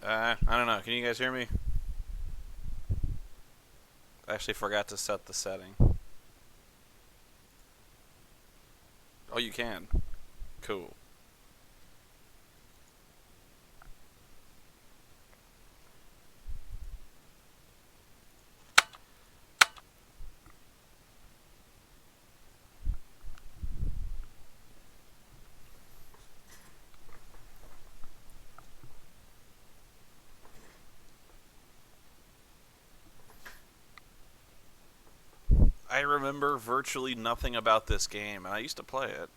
I don't know. Can you guys hear me? I actually forgot to set the setting. Oh, you can. Cool. I remember virtually nothing about this game, and I used to play it.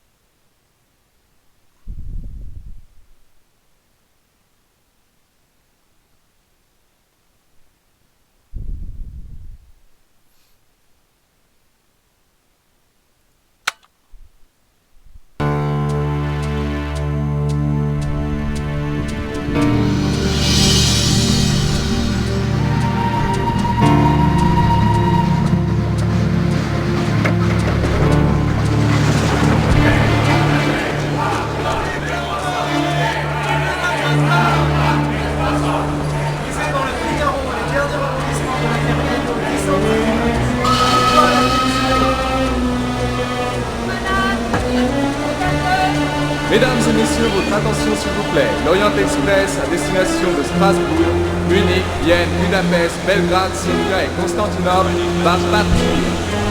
Mesdames et messieurs, votre attention s'il vous plaît. L'Orient Express à destination de Strasbourg, Munich, Vienne, Budapest, Belgrade, Sofia et Constantinople va partir.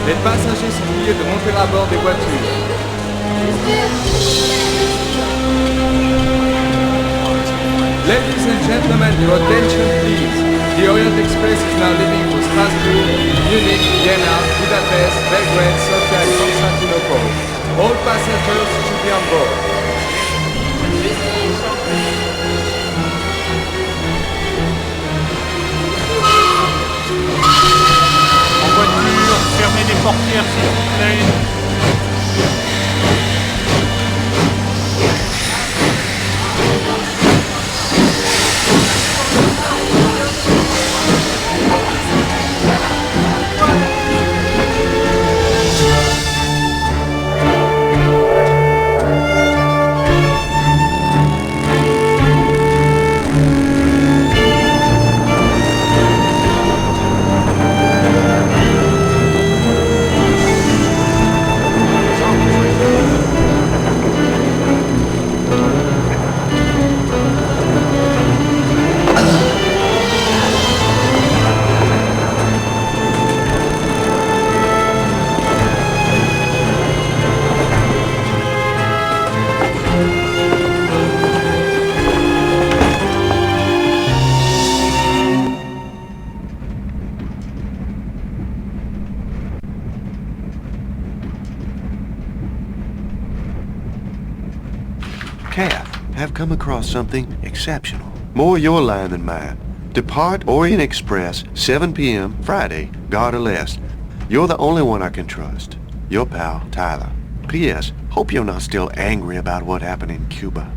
Les passagers sont priés de monter à bord des voitures. Ladies and gentlemen, your attention please. The Orient Express is now leaving for Strasbourg, Munich, Vienna, Budapest, Belgrade, Sofia and Constantinople. All passengers should be on board. En voiture, fermez les portières s'il vous plaît. Have come across something exceptional. More your line than mine. Depart Orient Express, 7 p.m. Friday, Gare de l'Est. You're the only one I can trust. Your pal, Tyler. P.S. Hope you're not still angry about what happened in Cuba.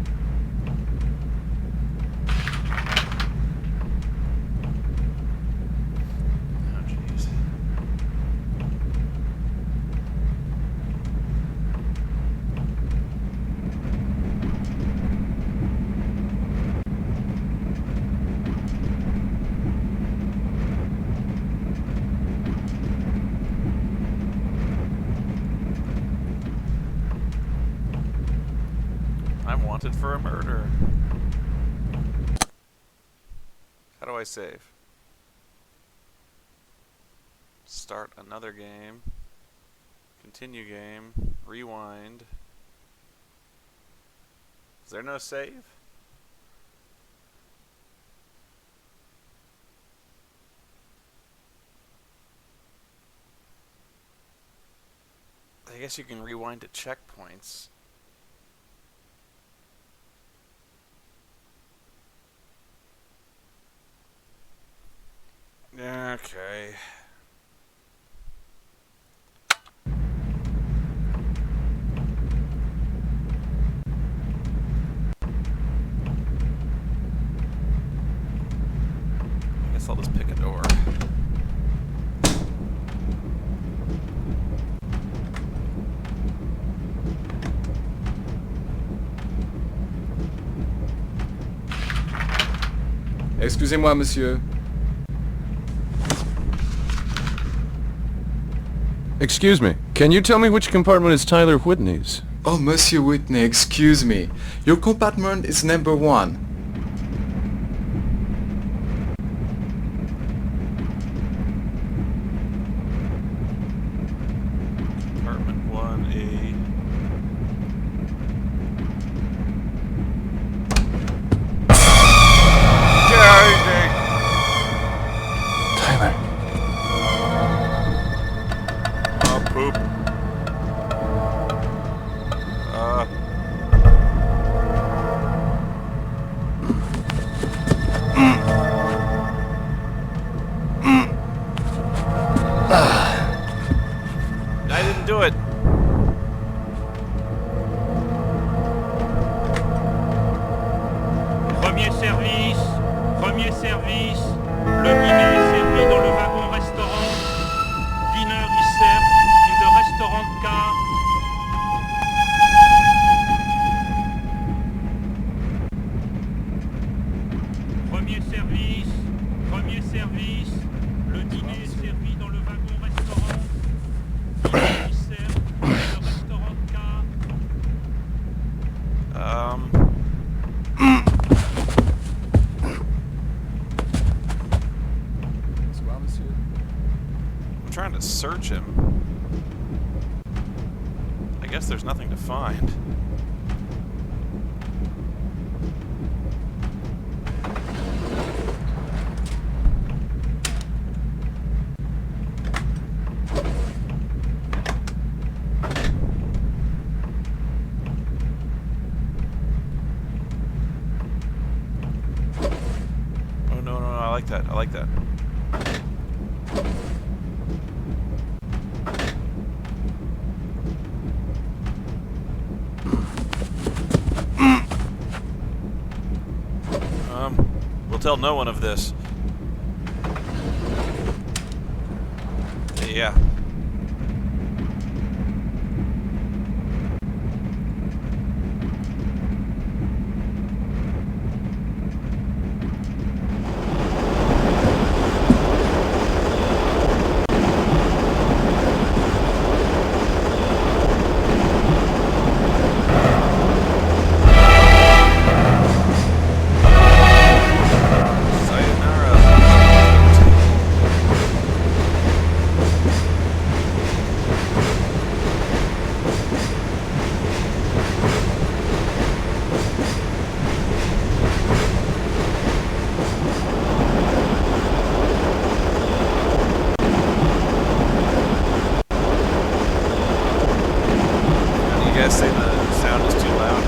I'm wanted for a murder. How do I save? Start another game. Continue game. Rewind. Is there no save? I guess you can rewind to checkpoints. Okay. I guess I'll just pick a door. Excusez-moi, monsieur. Excuse me, can you tell me which compartment is Tyler Whitney's? Oh, Monsieur Whitney, excuse me. Your compartment is number 1. Apartment 1A. Tyler. Oh, poop. I didn't do it. Premier service, le dîner est servi dans le wagon restaurant. Dinner is served in the restaurant car. Premier service, le dîner est servi dans le wagon restaurant. Dinner is served in the restaurant car. Bonsoir, monsieur. I'm trying to search him. I guess there's nothing to find. Oh no, I like that. I like that. We'll tell no one of this. Yeah. You guys say the sound is too loud?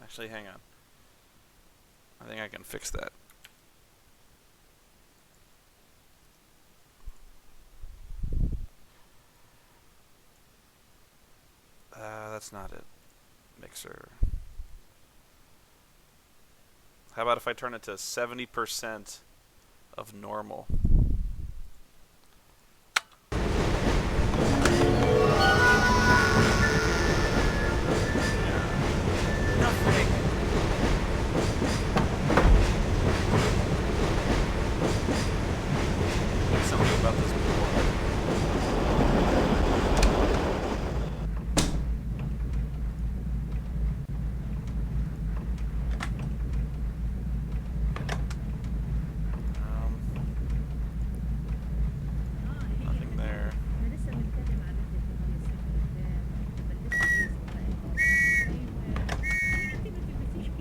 Actually, hang on. I think I can fix that. That's not it. Mixer. How about if I turn it to 70% of normal? Nothing. There's something about this board. Nothing there.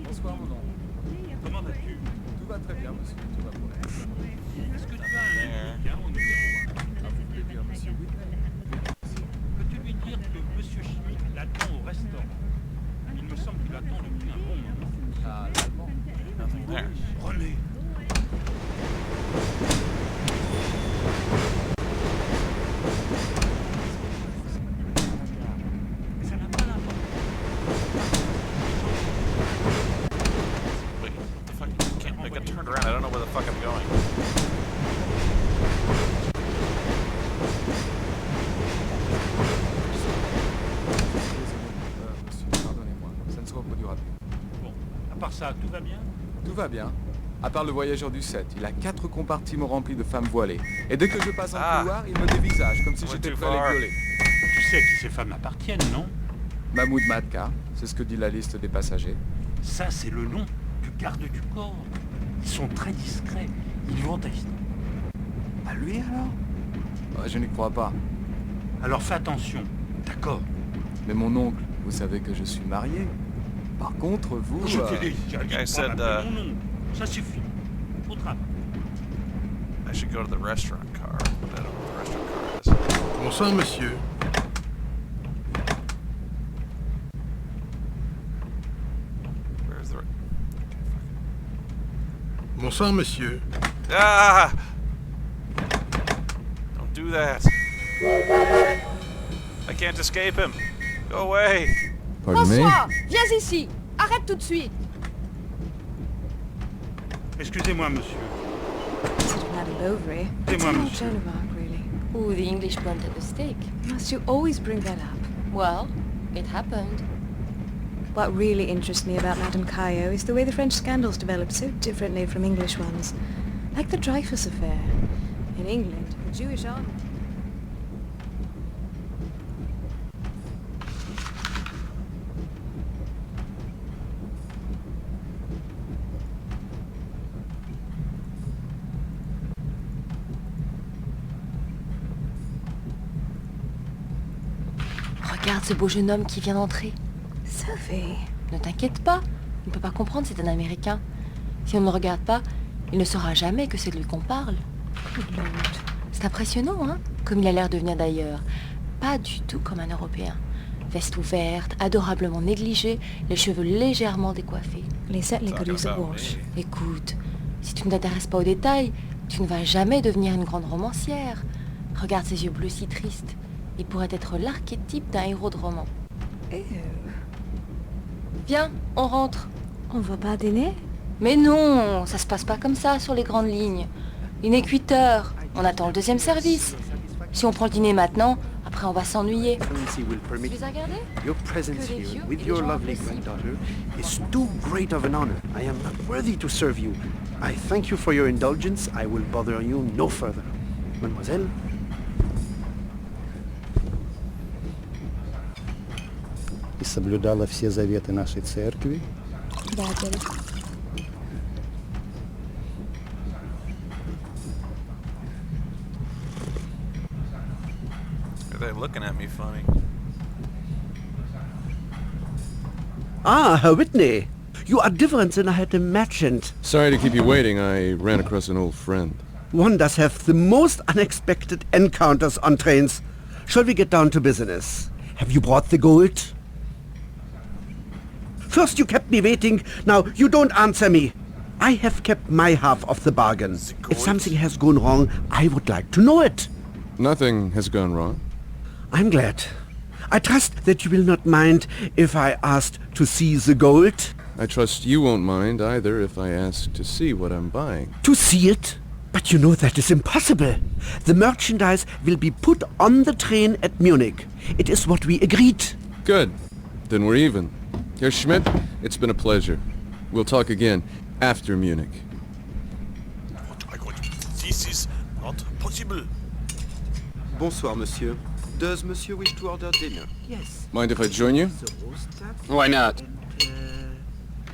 Bonsoir, mon nom. Comment vas-tu? Tout va très bien, monsieur. Tout va pour l'instant. Est-ce que tu as There. un numéro 1? ça, tout va bien? Tout va bien. À part le voyageur du 7, il a 4 compartiments remplis de femmes voilées. Et dès que je passe un couloir, il me dévisage, comme si Went j'étais too prêt à les far. violer. Tu sais à qui ces femmes appartiennent, non? Mahmoud Madka, c'est ce que dit la liste des passagers. Ça, c'est le nom du garde du corps. Ils sont très discrets. Ils vont tester. À lui, alors? Je n'y crois pas. Alors fais attention, d'accord? Mais mon oncle, vous savez que je suis marié. Par contre, vous... Je t'ai dit, guy pas said, m'appeler mon nom. Ça suffit. Au travail. I should go to the restaurant car. I don't know what the restaurant car is. Bonsoir, monsieur. Where's the... Bonsoir, monsieur. Ah! Don't do that. I can't escape him. Go away. Pardon me? François, viens ici. Arrête tout de suite. Excusez-moi, monsieur. Madame Bovary. Dis-moi, It's an old monsieur. Joan of Arc, really. Ooh, the English burnt at the stake. Must you always bring that up? Well, it happened. What really interests me about Madame Caillot is the way the French scandals developed so differently from English ones. Like the Dreyfus affair. In England, the Jewish army... Regarde ce beau jeune homme qui vient d'entrer. Sophie... Ne t'inquiète pas, il ne peut pas comprendre, c'est un Américain. Si on ne le regarde pas, il ne saura jamais que c'est de lui qu'on parle. Good Lord. C'est impressionnant, hein? Comme il a l'air de venir d'ailleurs. Pas du tout comme un Européen. Veste ouverte, adorablement négligée, les cheveux légèrement décoiffés. Les certainly could Talking use a about wash. me. Écoute, si tu ne t'intéresses pas aux détails, tu ne vas jamais devenir une grande romancière. Regarde ses yeux bleus si tristes. Il pourrait être l'archétype d'un héros de roman. Ew. Viens, on rentre. On va pas dîner? Mais non, ça se passe pas comme ça sur les grandes lignes. Il n'est que 8 heures. On attend le deuxième service. Si on prend le dîner maintenant, après on va s'ennuyer. Excellency will Tu permit les as regardés? your presence Que des here vieux with et your des gens lovely impossibles. granddaughter is too great of an honor. I am not worthy to serve you. I thank you for your indulgence. I will bother you no further. Mademoiselle? И соблюдала все заветы нашей церкви. Да, дядя. Are they looking at me funny? Ah, Herr Whitney. You are different than I had imagined. Sorry to keep you waiting. I ran across an old friend. One does have the most unexpected encounters on trains. Shall we get down to business? Have you brought the gold? First you kept me waiting, now you don't answer me. I have kept my half of the bargain. If something has gone wrong, I would like to know it. Nothing has gone wrong. I'm glad. I trust that you will not mind if I asked to see the gold. I trust you won't mind either if I ask to see what I'm buying. To see it? But you know that is impossible. The merchandise will be put on the train at Munich. It is what we agreed. Good. Then we're even. Herr Schmidt, it's been a pleasure. We'll talk again after Munich. Oh my god, this is not possible. Bonsoir, monsieur. Does monsieur wish to order dinner? Yes. Mind if I join you? The roast duck Why not? and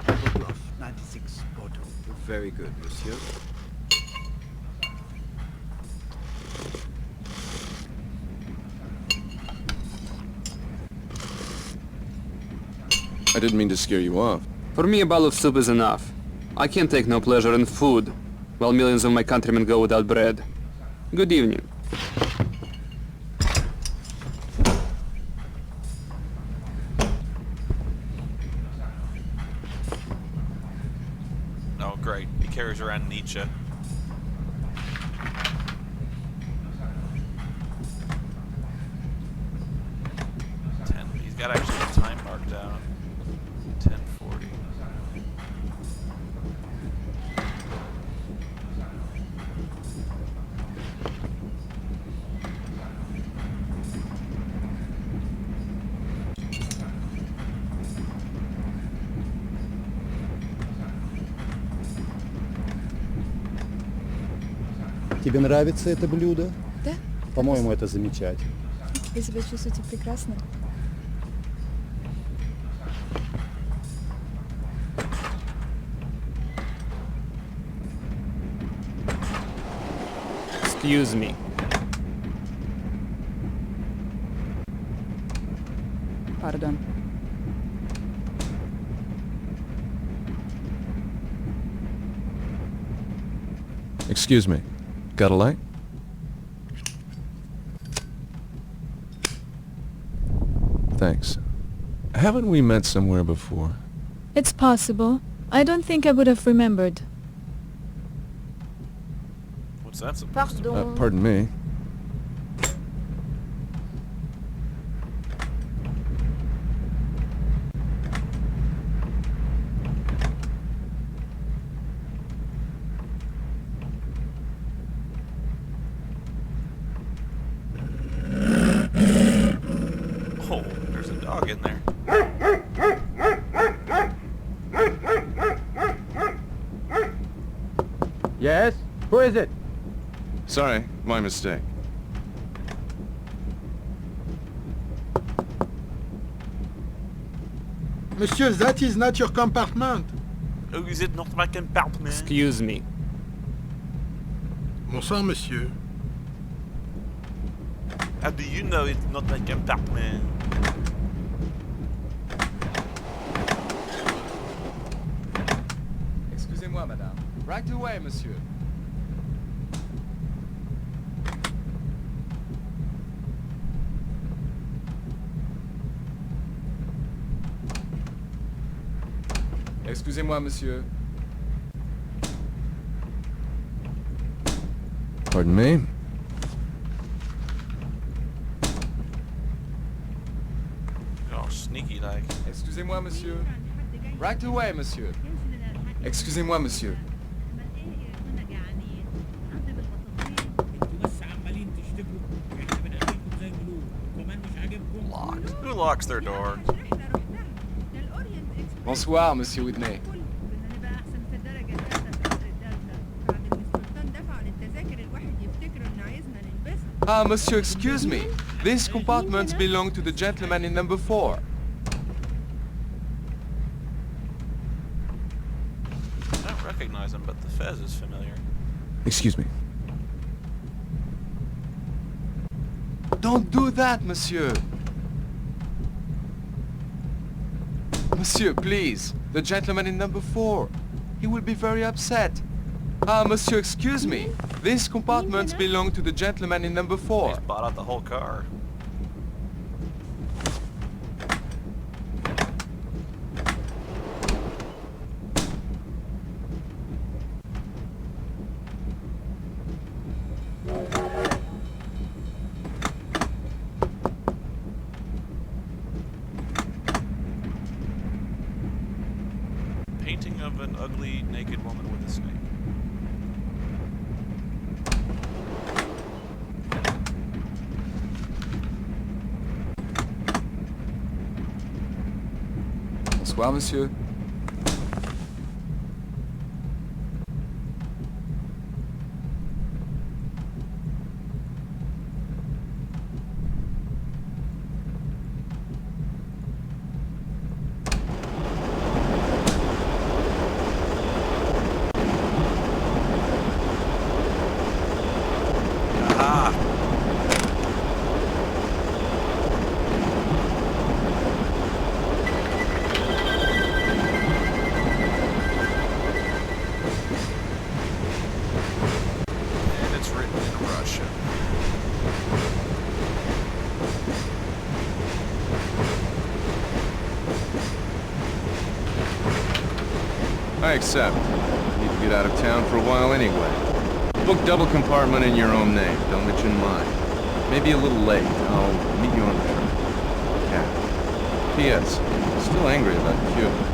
a bottle of 96 Bordeaux. Very good, monsieur. I didn't mean to scare you off. For me, a bowl of soup is enough. I can't take no pleasure in food, while millions of my countrymen go without bread. Good evening. Oh great, he carries around Nietzsche. He's got actually a time marked down. 10:40. Тебе нравится это блюдо? Да. По-моему, это замечательно. Вы себя чувствуете прекрасно? Excuse me. Pardon. Excuse me. Got a light? Thanks. Haven't we met somewhere before? It's possible. I don't think I would have remembered. What's that supposed to be? Pardon me. Oh, there's a dog in there. Yes? Who is it? Sorry, my mistake. Monsieur, that is not your compartment. Oh, is it not my compartment? Excuse me. Bonsoir, monsieur. How do you know it's not my compartment? Excusez-moi, madame. Right away, monsieur. Excusez-moi, monsieur. Pardon me? Oh, sneaky like. Excusez-moi, monsieur. Right away, monsieur. Excusez-moi, monsieur. Locked. Who locks their door? Bonsoir, monsieur Whitney. Ah, monsieur, excuse me. These compartments belong to the gentleman in number 4. I don't recognize him, but the fez is familiar. Excuse me. Don't do that, monsieur. Monsieur, please. The gentleman in number 4. He will be very upset. Ah, monsieur, excuse me. These compartments belong to the gentleman in number 4. He's bought out the whole car. Painting of an ugly naked woman with a snake. Bonsoir, monsieur. Ah! And it's written in Russian. I accept. Need to get out of town for a while anyway. Book double compartment in your own name. Don't mention mine. Maybe a little late. I'll meet you on the train. Cat. P.S. Still angry about Cuba.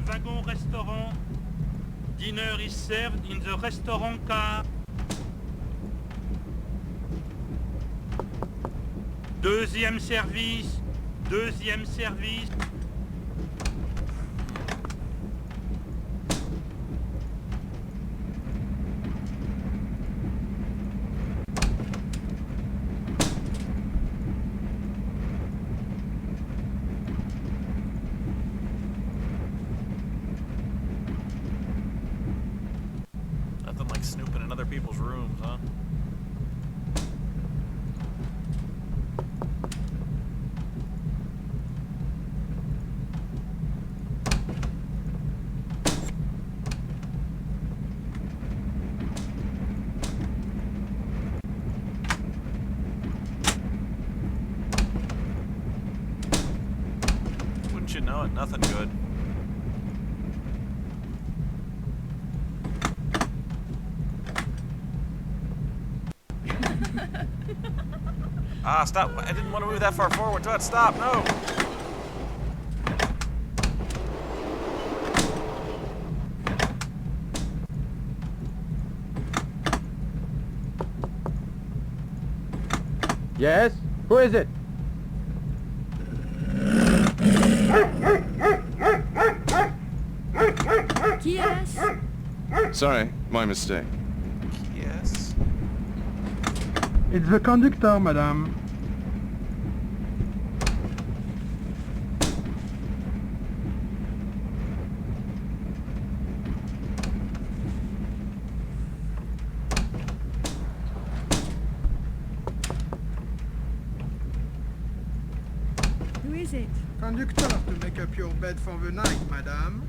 wagon-restaurant. Dinner is served in the restaurant car. Deuxième service. Deuxième service. Nothing like snooping in other people's rooms, huh? Wouldn't you know it? Nothing good. Ah, stop. I didn't want to move that far forward. Stop, no! Yes? Who is it? Yes. Sorry, my mistake. Yes. It's the conductor, madame. Who is it? Conductor to make up your bed for the night, madame.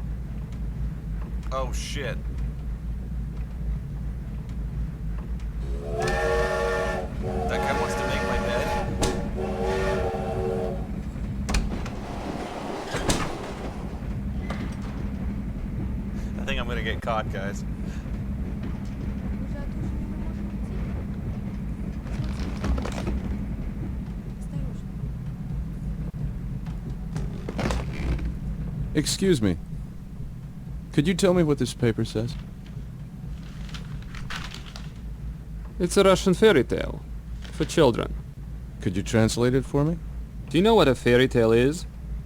Oh, shit. That guy wants to make my bed? I think I'm gonna get caught, guys. Excuse me. Could you tell me what this paper says? It's a Russian fairy tale. For children. Could you translate it for me? Do you know what a fairy tale is?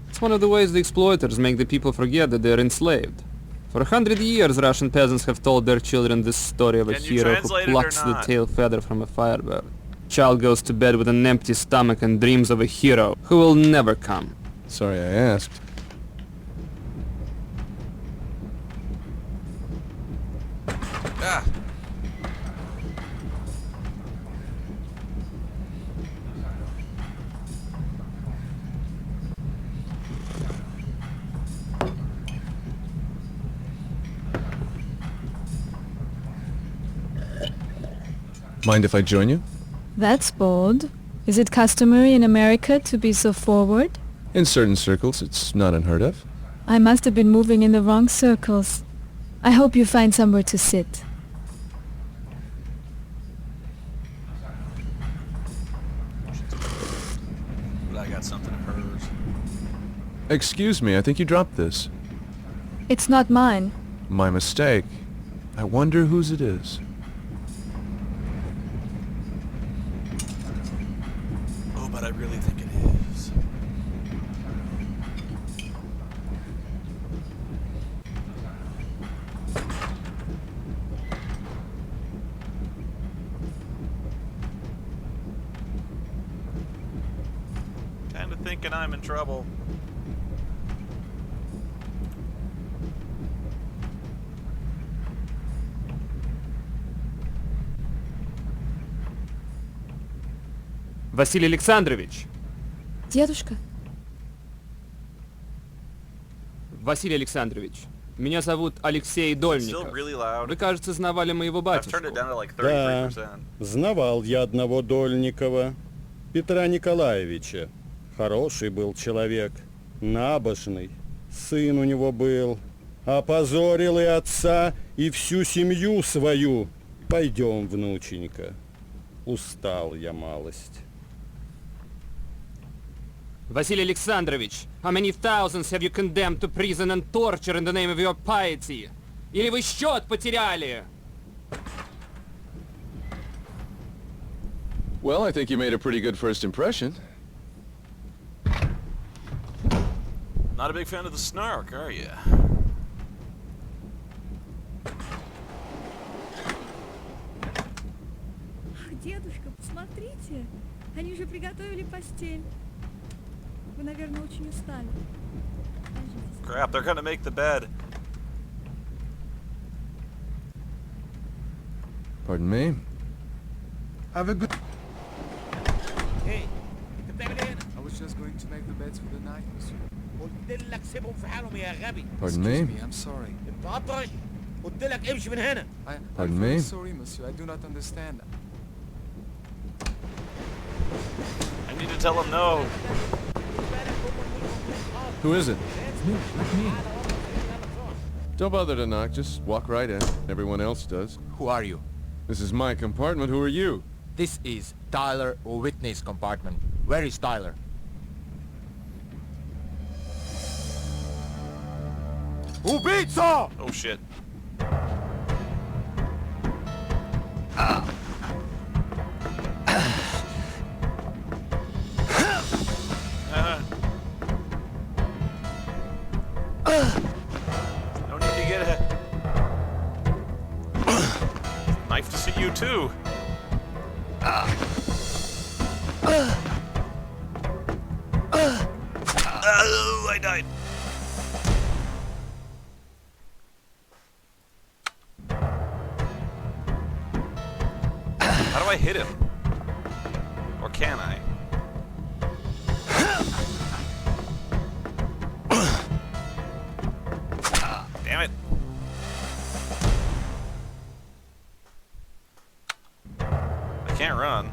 It's one of the ways the exploiters make the people forget that they're enslaved. For 100 years, Russian peasants have told their children this story of a Can you hero who translate it or plucks the not? tail feather from a firebird. Child goes to bed with an empty stomach and dreams of a hero who will never come. Sorry I asked. Ah! Mind if I join you? That's bold. Is it customary in America to be so forward? In certain circles, it's not unheard of. I must have been moving in the wrong circles. I hope you find somewhere to sit. But I got something of hers. Excuse me, I think you dropped this. It's not mine. My mistake. I wonder whose it is. Oh, but I really think it is. Kinda thinking I'm in trouble. Василий Александрович! Дедушка? Василий Александрович, меня зовут Алексей Still Дольников. really loud. Вы, кажется, знавали моего I've turned батюшку. it down to like Да, 33%. знавал я одного Дольникова, Петра Николаевича. Хороший был человек, набожный. Сын у него был. Опозорил и отца, и всю семью свою. Пойдем, внученька. Устал я малость. Vasily Alexandrovich, how many thousands have you condemned to prison and torture in the name of your piety? Или вы счет потеряли? Well, I think you made a pretty good first impression. Not a big fan of the snark, are you? Дедушка, посмотрите. Они уже приготовили постель. Вы, наверное, очень устали. Crap, they're gonna make the bed. Pardon me? Have a good... Hey, انت بتعمل ايه هنا؟ I was just going to make the beds for the night, monsieur. قلت لك سيبهم في حالهم يا غبي. Pardon Excuse me? me, I'm sorry. انت اطرش. قلت لك امشي من هنا. I'm Pardon very me? sorry, monsieur. I do not understand. I need to tell them no. Who is it? Don't bother to knock, just walk right in. Everyone else does. Who are you? This is my compartment, who are you? This is Tyler Whitney's compartment. Where is Tyler? Убийца! Oh shit. No need to get a knife to see you too. Oh, I died. How do I hit him? Or can I? Damn it. I can't run.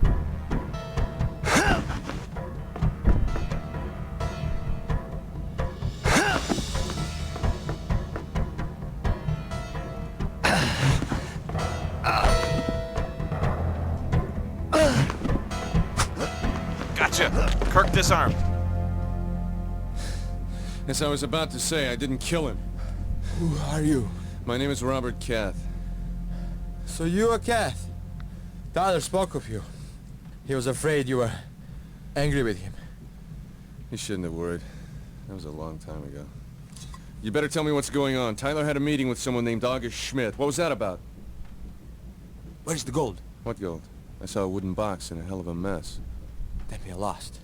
Gotcha! Kirk disarmed. As I was about to say, I didn't kill him. Who are you? My name is Robert Cath. So you are Kath. Tyler spoke of you. He was afraid you were angry with him. He shouldn't have worried. That was a long time ago. You better tell me what's going on. Tyler had a meeting with someone named August Schmidt. What was that about? Where's the gold? What gold? I saw a wooden box in a hell of a mess. Then we are lost.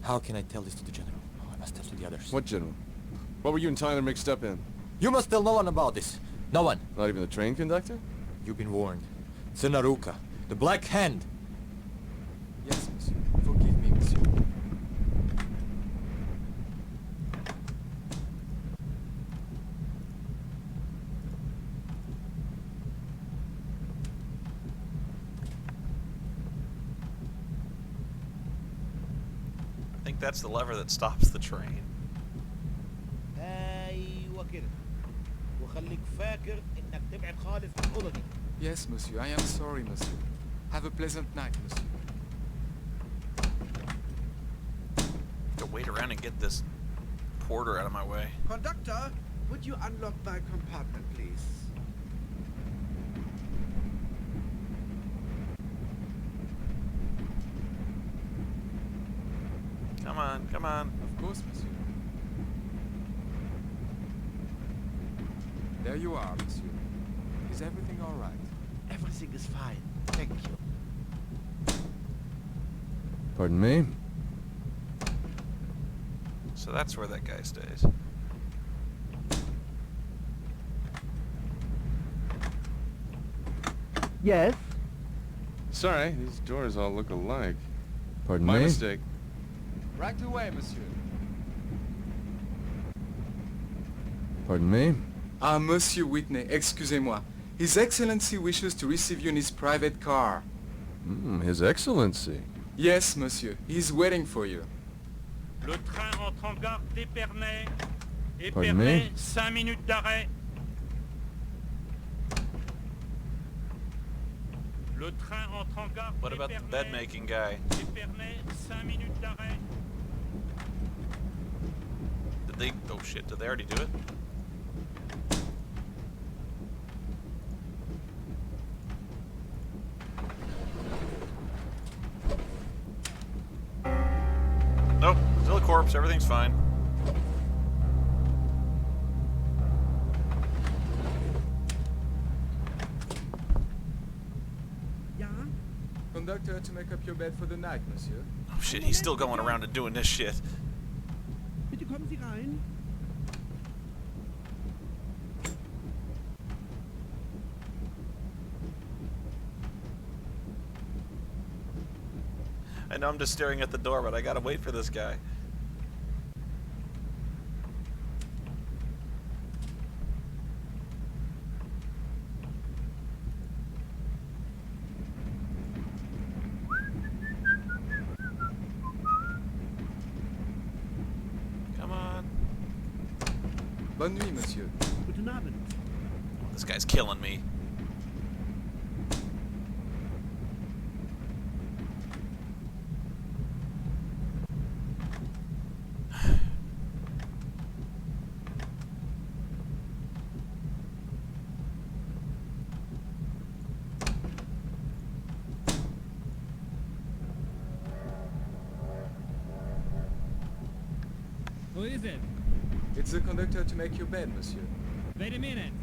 How can I tell this to the general? Oh, I must tell to the others. What general? What were you and Tyler mixed up in? You must tell no one about this. No one. Not even the train conductor? You've been warned. Senaruka, the Black Hand. Yes, monsieur. Forgive me, monsieur. I think that's the lever that stops the train. ايوه كده. وخليك فاكر انك تبعد خالص عن الأوضة دي. Yes, monsieur. I am sorry, monsieur. Have a pleasant night, monsieur. Have to wait around and get this porter out of my way. Conductor, would you unlock my compartment, please? Come on, come on. Of course, monsieur. There you are, monsieur. Is everything all right? Everything is fine. Thank you. Pardon me? So that's where that guy stays. Yes? Sorry, these doors all look alike. Pardon My me? mistake. Right away, monsieur. Pardon me? Ah, Monsieur Whitney, excusez-moi. His Excellency wishes to receive you in his private car. His Excellency. Yes, monsieur. He's waiting for you. Le train entre en gare d'Épernay. Pardon me? Épernay, 5 minutes d'arrêt. Le train entre en gare What about the d'Épernay. bed making guy? Épernay, 5 minutes d'arrêt. Did they... Oh shit, did they already do it? Nope, still a corpse, everything's fine. Conductor, to make up your bed for the night, monsieur. Oh shit, he's still going around and doing this shit. Bitte kommen Sie rein. I know I'm just staring at the door, but I gotta wait for this guy. Come on. Bonne nuit, monsieur. Guten Abend. This guy's killing me. Who is it? It's the conductor to make your bed, monsieur. Wait a minute.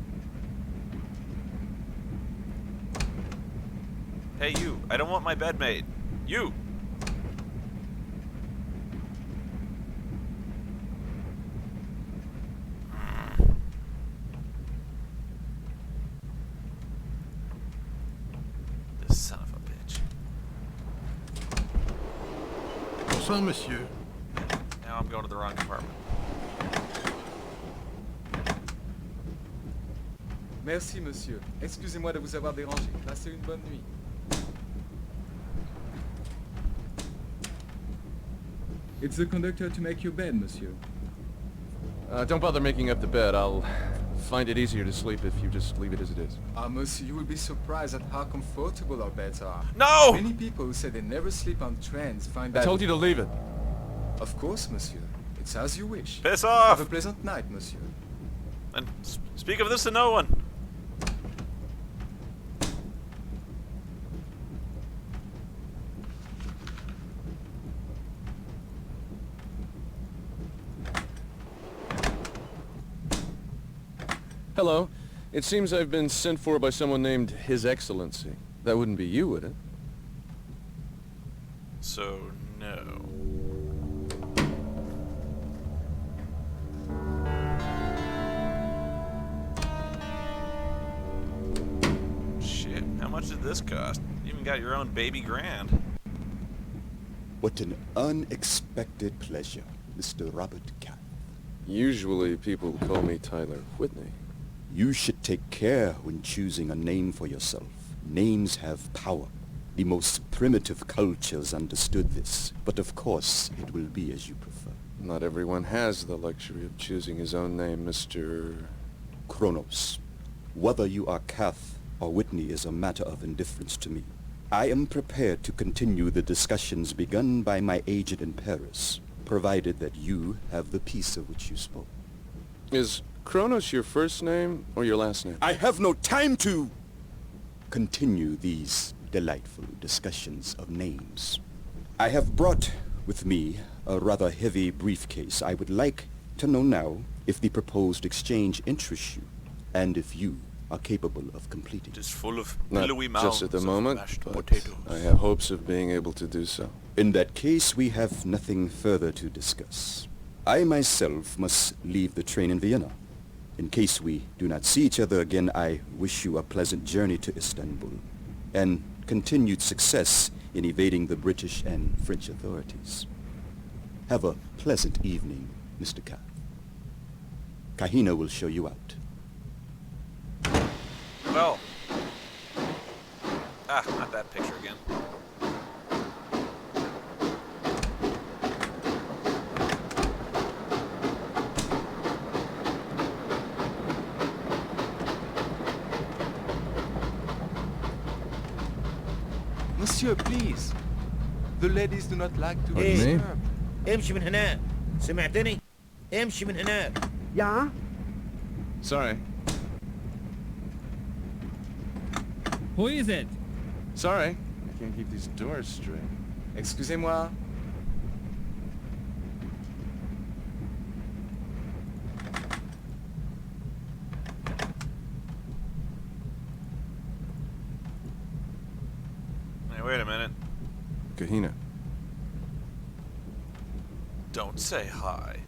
Hey, you. I don't want my bed made. You! This son of a bitch. Bonsoir, monsieur. Now I'm going to the wrong compartment. Merci, monsieur. Excusez-moi de vous avoir dérangé. Passez une bonne nuit. It's the conductor to make your bed, monsieur. Don't bother making up the bed. I'll find it easier to sleep if you just leave it as it is. Ah, monsieur, you will be surprised at how comfortable our beds are. No! Many people who say they never sleep on trains find that... I told you to leave it. Of course, monsieur. It's as you wish. Piss off! Have a pleasant night, monsieur. And speak of this to no one. Hello. It seems I've been sent for by someone named His Excellency. That wouldn't be you, would it? So, no. Shit, how much did this cost? You even got your own baby grand. What an unexpected pleasure, Mr. Robert Cath. Usually people call me Tyler Whitney. You should take care when choosing a name for yourself. Names have power. The most primitive cultures understood this, but of course it will be as you prefer. Not everyone has the luxury of choosing his own name, Mr. Kronos. Whether you are Cath or Whitney is a matter of indifference to me. I am prepared to continue the discussions begun by my agent in Paris, provided that you have the peace of which you spoke. Is Kronos your first name or your last name? I have no time to continue these delightful discussions of names. I have brought with me a rather heavy briefcase. I would like to know now if the proposed exchange interests you, and if you are capable of completing. It is full of Not billowy just mounds at the of moment, mashed but potatoes. I have hopes of being able to do so. In that case, we have nothing further to discuss. I myself must leave the train in Vienna. In case we do not see each other again, I wish you a pleasant journey to Istanbul, and continued success in evading the British and French authorities. Have a pleasant evening, Mr. Cath. Kahina will show you out. Well. Ah, not that picture again. Monsieur, please. The ladies do not like to be Hey. disturbed. امشي من هنا سمعتني امشي من هناك. Ja? Sorry. Who is it? Sorry. I can't keep these doors straight. Excusez-moi. Hey, wait a minute. Kahina. Don't say hi.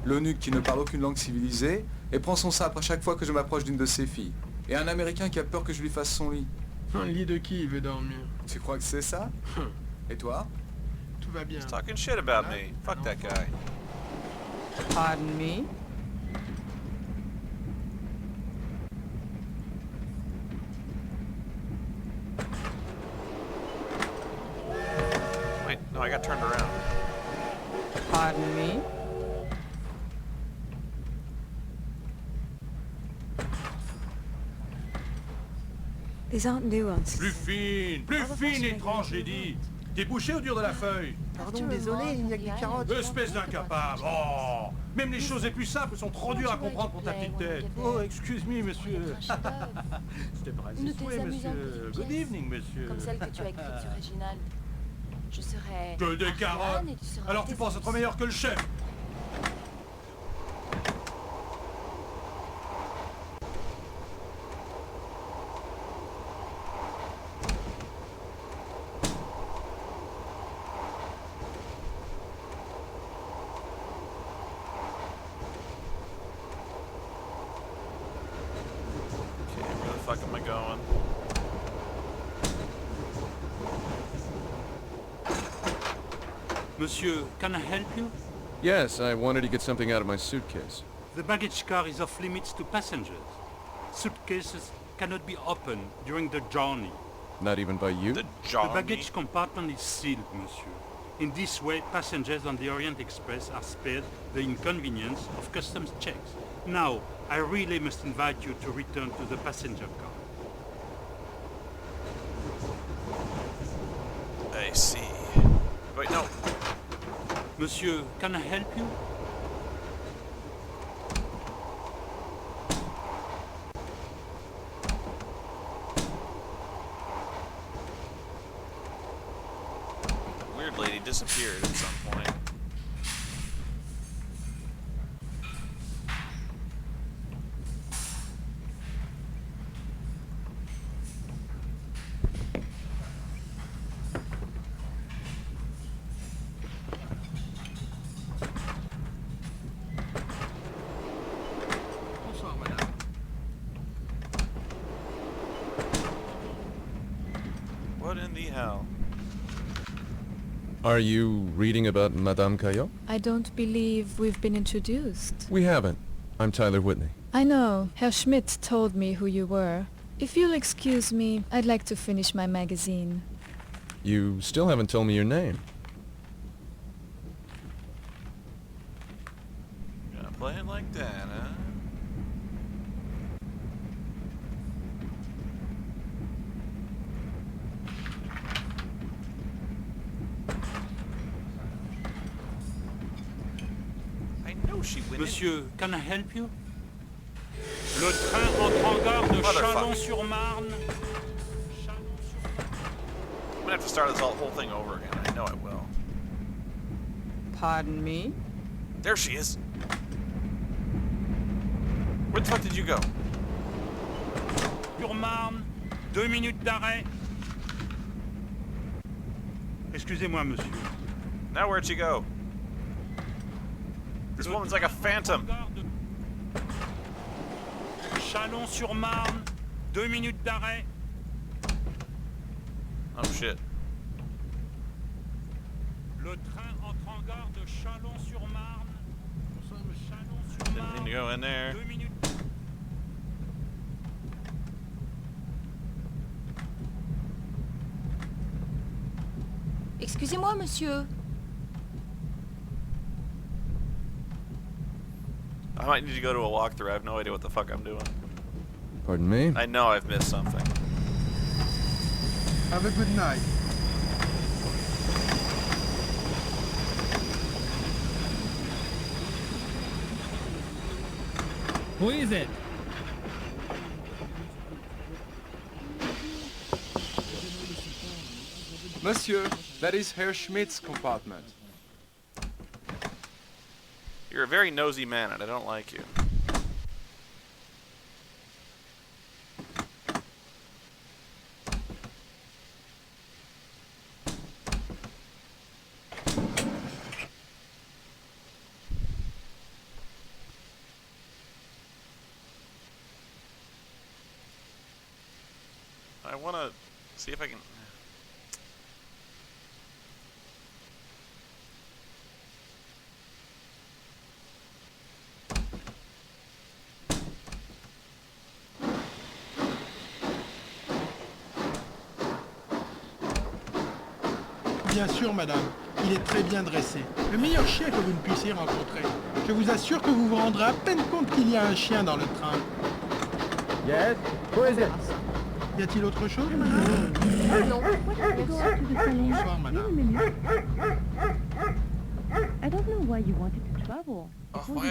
L'eunuque qui ne parle aucune langue civilisée et prend son sabre à chaque fois que je m'approche d'une de ses filles. Et un Américain qui a peur que je lui fasse son lit. Un lit de qui il veut dormir? Tu crois que c'est ça? Et toi? Tout va bien. He's talking shit about me. Fuck that guy. Pardon me? Wait, no, I got turned around. Pardon me? These aren't nuanced. Plus fine, étrange, j'ai dit. T'es bouché au dur de la feuille. Pardon, désolé, il n'y a que des carottes. Espèce d'incapable. Oh, même les choses les plus simples sont trop dures à comprendre pour ta petite tête. Oh, excuse-moi, monsieur. C'était pas Une de tes oui, amusantes monsieur. petites Good pièces, evening, monsieur. Comme celle que tu as écrite sur Réginald. Je serai... Que des carottes. et tu seras Alors tu penses être meilleur que le chef? Where the fuck am I going? Monsieur, can I help you? Yes, I wanted to get something out of my suitcase. The baggage car is off limits to passengers. Suitcases cannot be opened during the journey. Not even by you? The The journey? baggage compartment is sealed, monsieur. In this way, passengers on the Orient Express are spared the inconvenience of customs checks. Now, I really must invite you to return to the passenger car. I see. Wait, no. Monsieur, can I help you? Weird lady disappeared at some point. Bonsoir, madame. What in the hell? Are you reading about Madame Caillot? I don't believe we've been introduced. We haven't. I'm Tyler Whitney. I know. Herr Schmidt told me who you were. If you'll excuse me, I'd like to finish my magazine. You still haven't told me your name. Gonna play it like that, huh? I know she went Monsieur, can I help you? Le train entre en gare de Chalon-sur-Marne. I'm gonna have to start this whole thing over again. I know I will. Pardon me? There she is. Where the fuck did you go? Sur Marne, 2 minutes d'arrêt. Excusez-moi, monsieur. Now where'd she go? This woman's like a phantom. Chalon-sur-Marne, 2 minutes d'arrêt. Oh shit. Le train entre en gare de Chalon-sur-Marne. Didn't need to go in there. 2 minutes. Excusez-moi, monsieur. I might need to go to a walkthrough. I have no idea what the fuck I'm doing. Pardon me? I know I've missed something. Have a good night. Who is it? Monsieur, that is Herr Schmidt's compartment. You're a very nosy man, and I don't like you. I want to see if I can... Bien sûr, madame. Il est très bien dressé. Le meilleur chien que vous ne puissiez rencontrer. Je vous assure que vous vous rendrez à peine compte qu'il y a un chien dans le train. Yes? Who is it? Y a-t-il autre chose, madame? Non. Bonsoir, madame. I don't know why you wanted to travel. Oh, why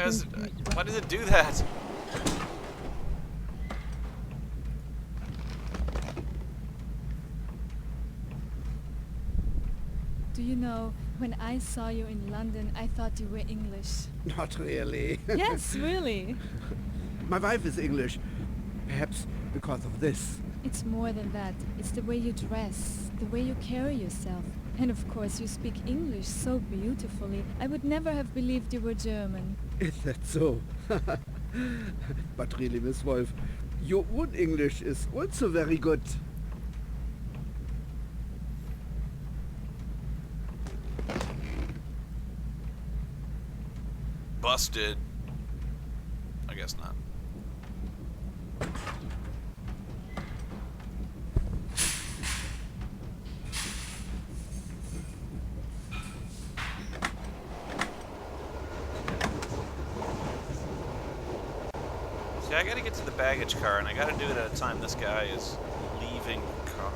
does it do that? Do you know, when I saw you in London, I thought you were English. Not really. Yes, really. My wife is English. Perhaps because of this. It's more than that. It's the way you dress, the way you carry yourself. And of course you speak English so beautifully. I would never have believed you were German. Is that so? But really, Miss Wolf, your own English is also very good. Busted. I guess not. See, I gotta get to the baggage car, and I gotta do it at a time this guy is leaving the car.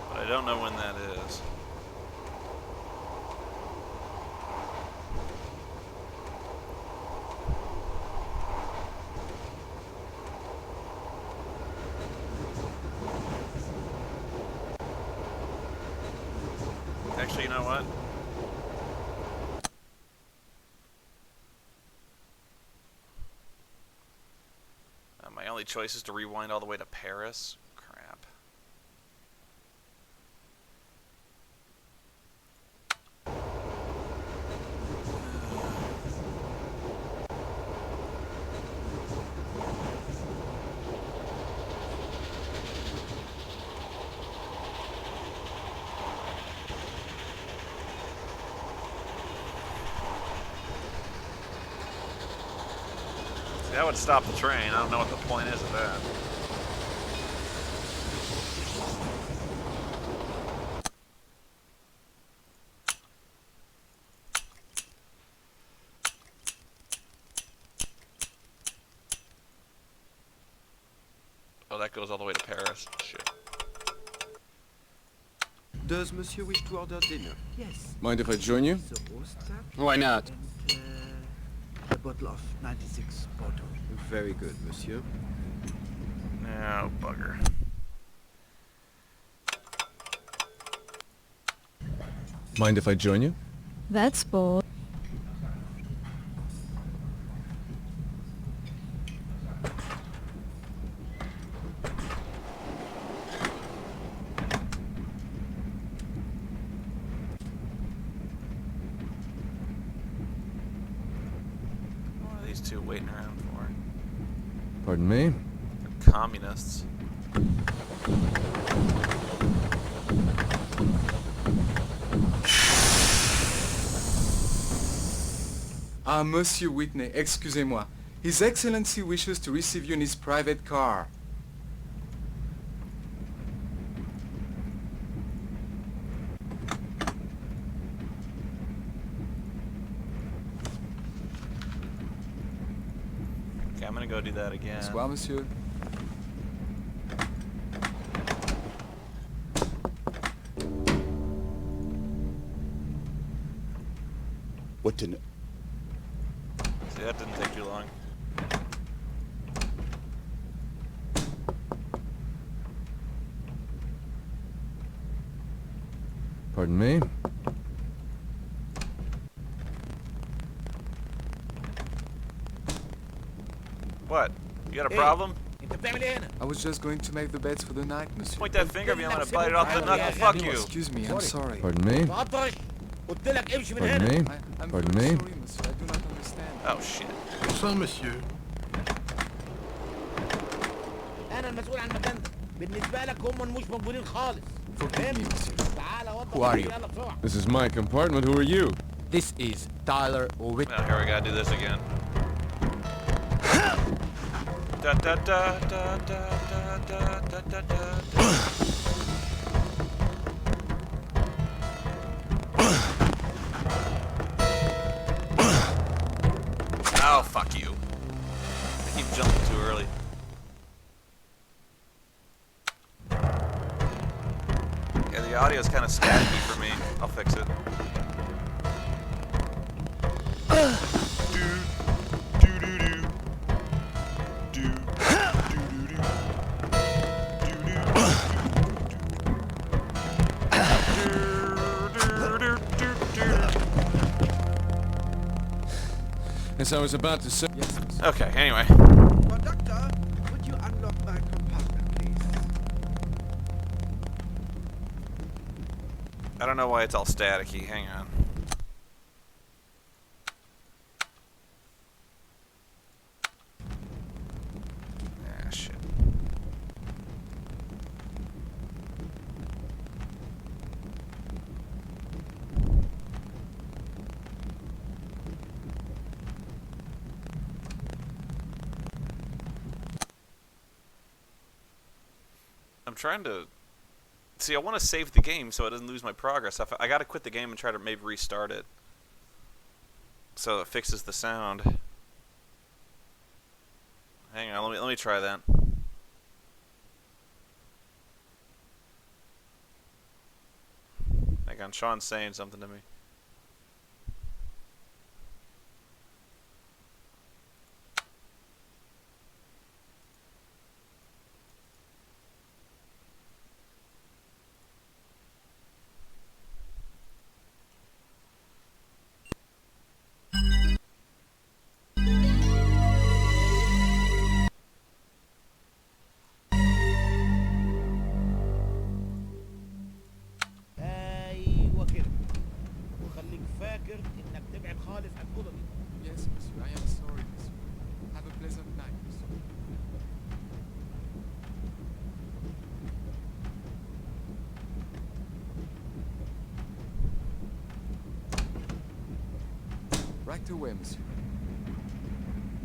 But I don't know when that is. Actually, you know what? My only choice is to rewind all the way to Paris. Crap. That would stop the train. I don't know what the point is of that. Oh, that goes all the way to Paris. Shit. Does Monsieur wish to order dinner? Yes. Mind if I join you? The roast duck Why not? and a bottle of 96 Porto. Very good, Monsieur. No, bugger. Mind if I join you? That's bold. What are these two waiting around for? Pardon me? They're communists. Ah, Monsieur Whitney, excusez-moi. His Excellency wishes to receive you in his private car. do that again. Bonsoir, monsieur. What in... See, that didn't take too long. Pardon me? What? You got a problem? I was just going to make the beds for the night, monsieur. Point that finger at me, I'm gonna bite it off the knuckle. Fuck you. Excuse me, I'm sorry. Pardon me? Pardon me? I'm Pardon very me? sorry, monsieur. I do not understand. Oh shit. Bonsoir, monsieur. Forgive me, monsieur. Who are you? This is my compartment. Who are you? This is Tyler Whit. Now here we gotta do this again. Da da da da da da da da da. Oh, fuck you. I keep jumping too early. Yeah, the audio's kind of staticky for me. I'll fix it. As I was about to say... Yes, monsieur. Okay, anyway. Conductor, would you unlock my compartment, please? I don't know why it's all staticky. Hang on. Ah, shit. I'm trying to... See, I want to save the game so it doesn't lose my progress. I gotta quit the game and try to maybe restart it. So it fixes the sound. Hang on, let me try that. Hang on, Sean's saying something to me. Yes, monsieur. I am sorry, monsieur. Have a pleasant night, monsieur. Right away, monsieur.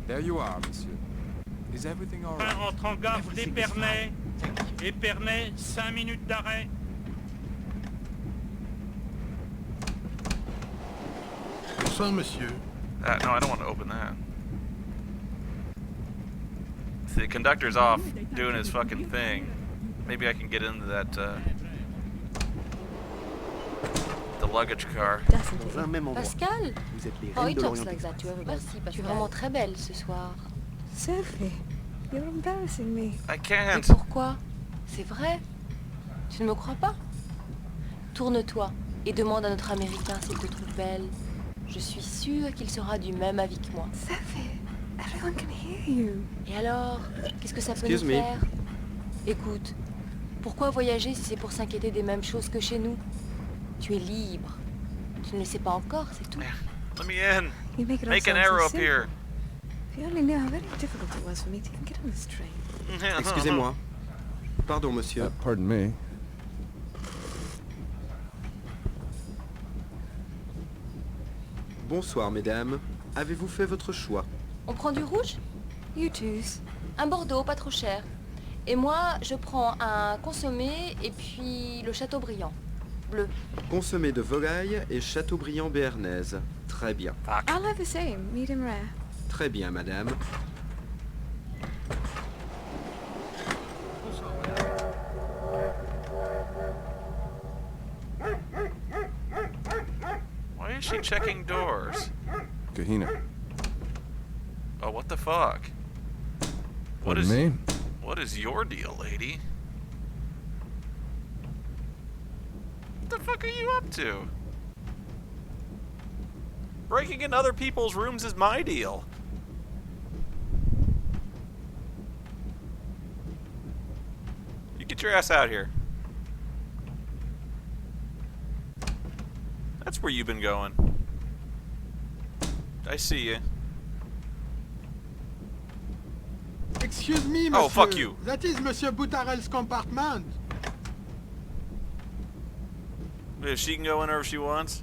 There you are, monsieur. Is everything all right? Entre en gare d'Épernay. Épernay, 5 minutes d'arrêt. Bonsoir, monsieur. No, I don't want to open that. See, the conductor's off doing his fucking thing. Maybe I can get into that, the luggage car. Pascal? Oh, he talks like that to everybody. Tu es vraiment très belle ce soir. Sophie, you're embarrassing me. I Mais can't. pourquoi? C'est vrai? Tu ne me crois pas? Tourne-toi et demande à notre Américain s'il te trouve belle. Je suis sûre qu'il sera du même avis que moi. Sophie, everyone can hear you. Et alors, qu'est-ce que ça peut Excuse nous me. faire? Écoute, pourquoi voyager si c'est pour s'inquiéter des mêmes choses que chez nous? Tu es libre. Tu ne le sais pas encore, c'est tout. Let me in. You make it all Make an sound so arrow simple. appear. If you only knew how very difficult it was for me to even get on this train. Excusez-moi. Pardon, monsieur. Pardon me. Bonsoir, mesdames. Avez-vous fait votre choix? On prend du rouge? You choose. Un Bordeaux, pas trop cher. Et moi, je prends un consommé et puis le Châteaubriand. Bleu. Consommé de volaille et Châteaubriand béarnaise. Très bien. I'll have the same, medium rare. Très bien, madame. she checking doors? Kahina. Oh, what the fuck? What Pardon is me? What is your deal, lady? What the fuck are you up to? Breaking in other people's rooms is my deal. You get your ass out here. That's where you've been going. I see you. Excuse me, monsieur. Oh, fuck you. That is Monsieur Boutarel's compartment. If she can go whenever she wants.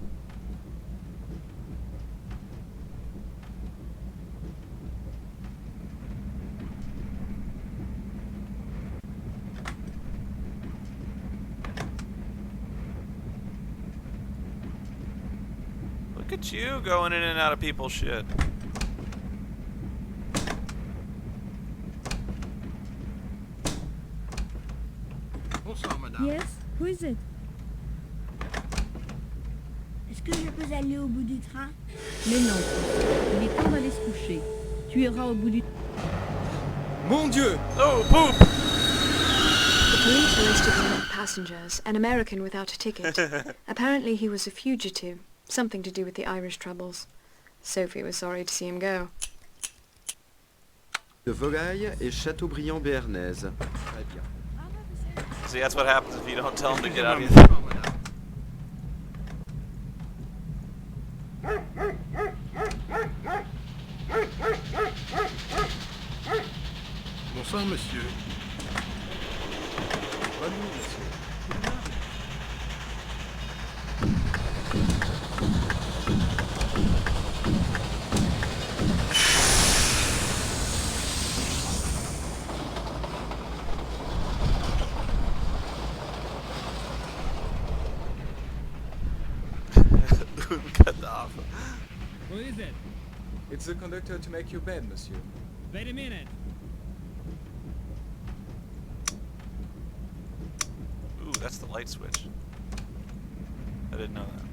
Look at you going in and out of people's shit. Bonsoir, madame. Yes? Who is it? Est-ce que je peux aller au bout du train? Mais non, il est temps d'aller se coucher. Tu iras au bout du... Mon Dieu! Oh, poop! The police arrested one of the passengers, an American without a ticket. Apparently he was a fugitive, something to do with the Irish troubles. Sophie was sorry to see him go. De volaille et Châteaubriand béarnaise. Très bien. See, that's what happens if you don't tell them to get out of here. Bonsoir, monsieur. Bonne nuit, monsieur. Cut off. Who is it? It's the conductor to make your bed, monsieur. Wait a minute. Ooh, that's the light switch. I didn't know that.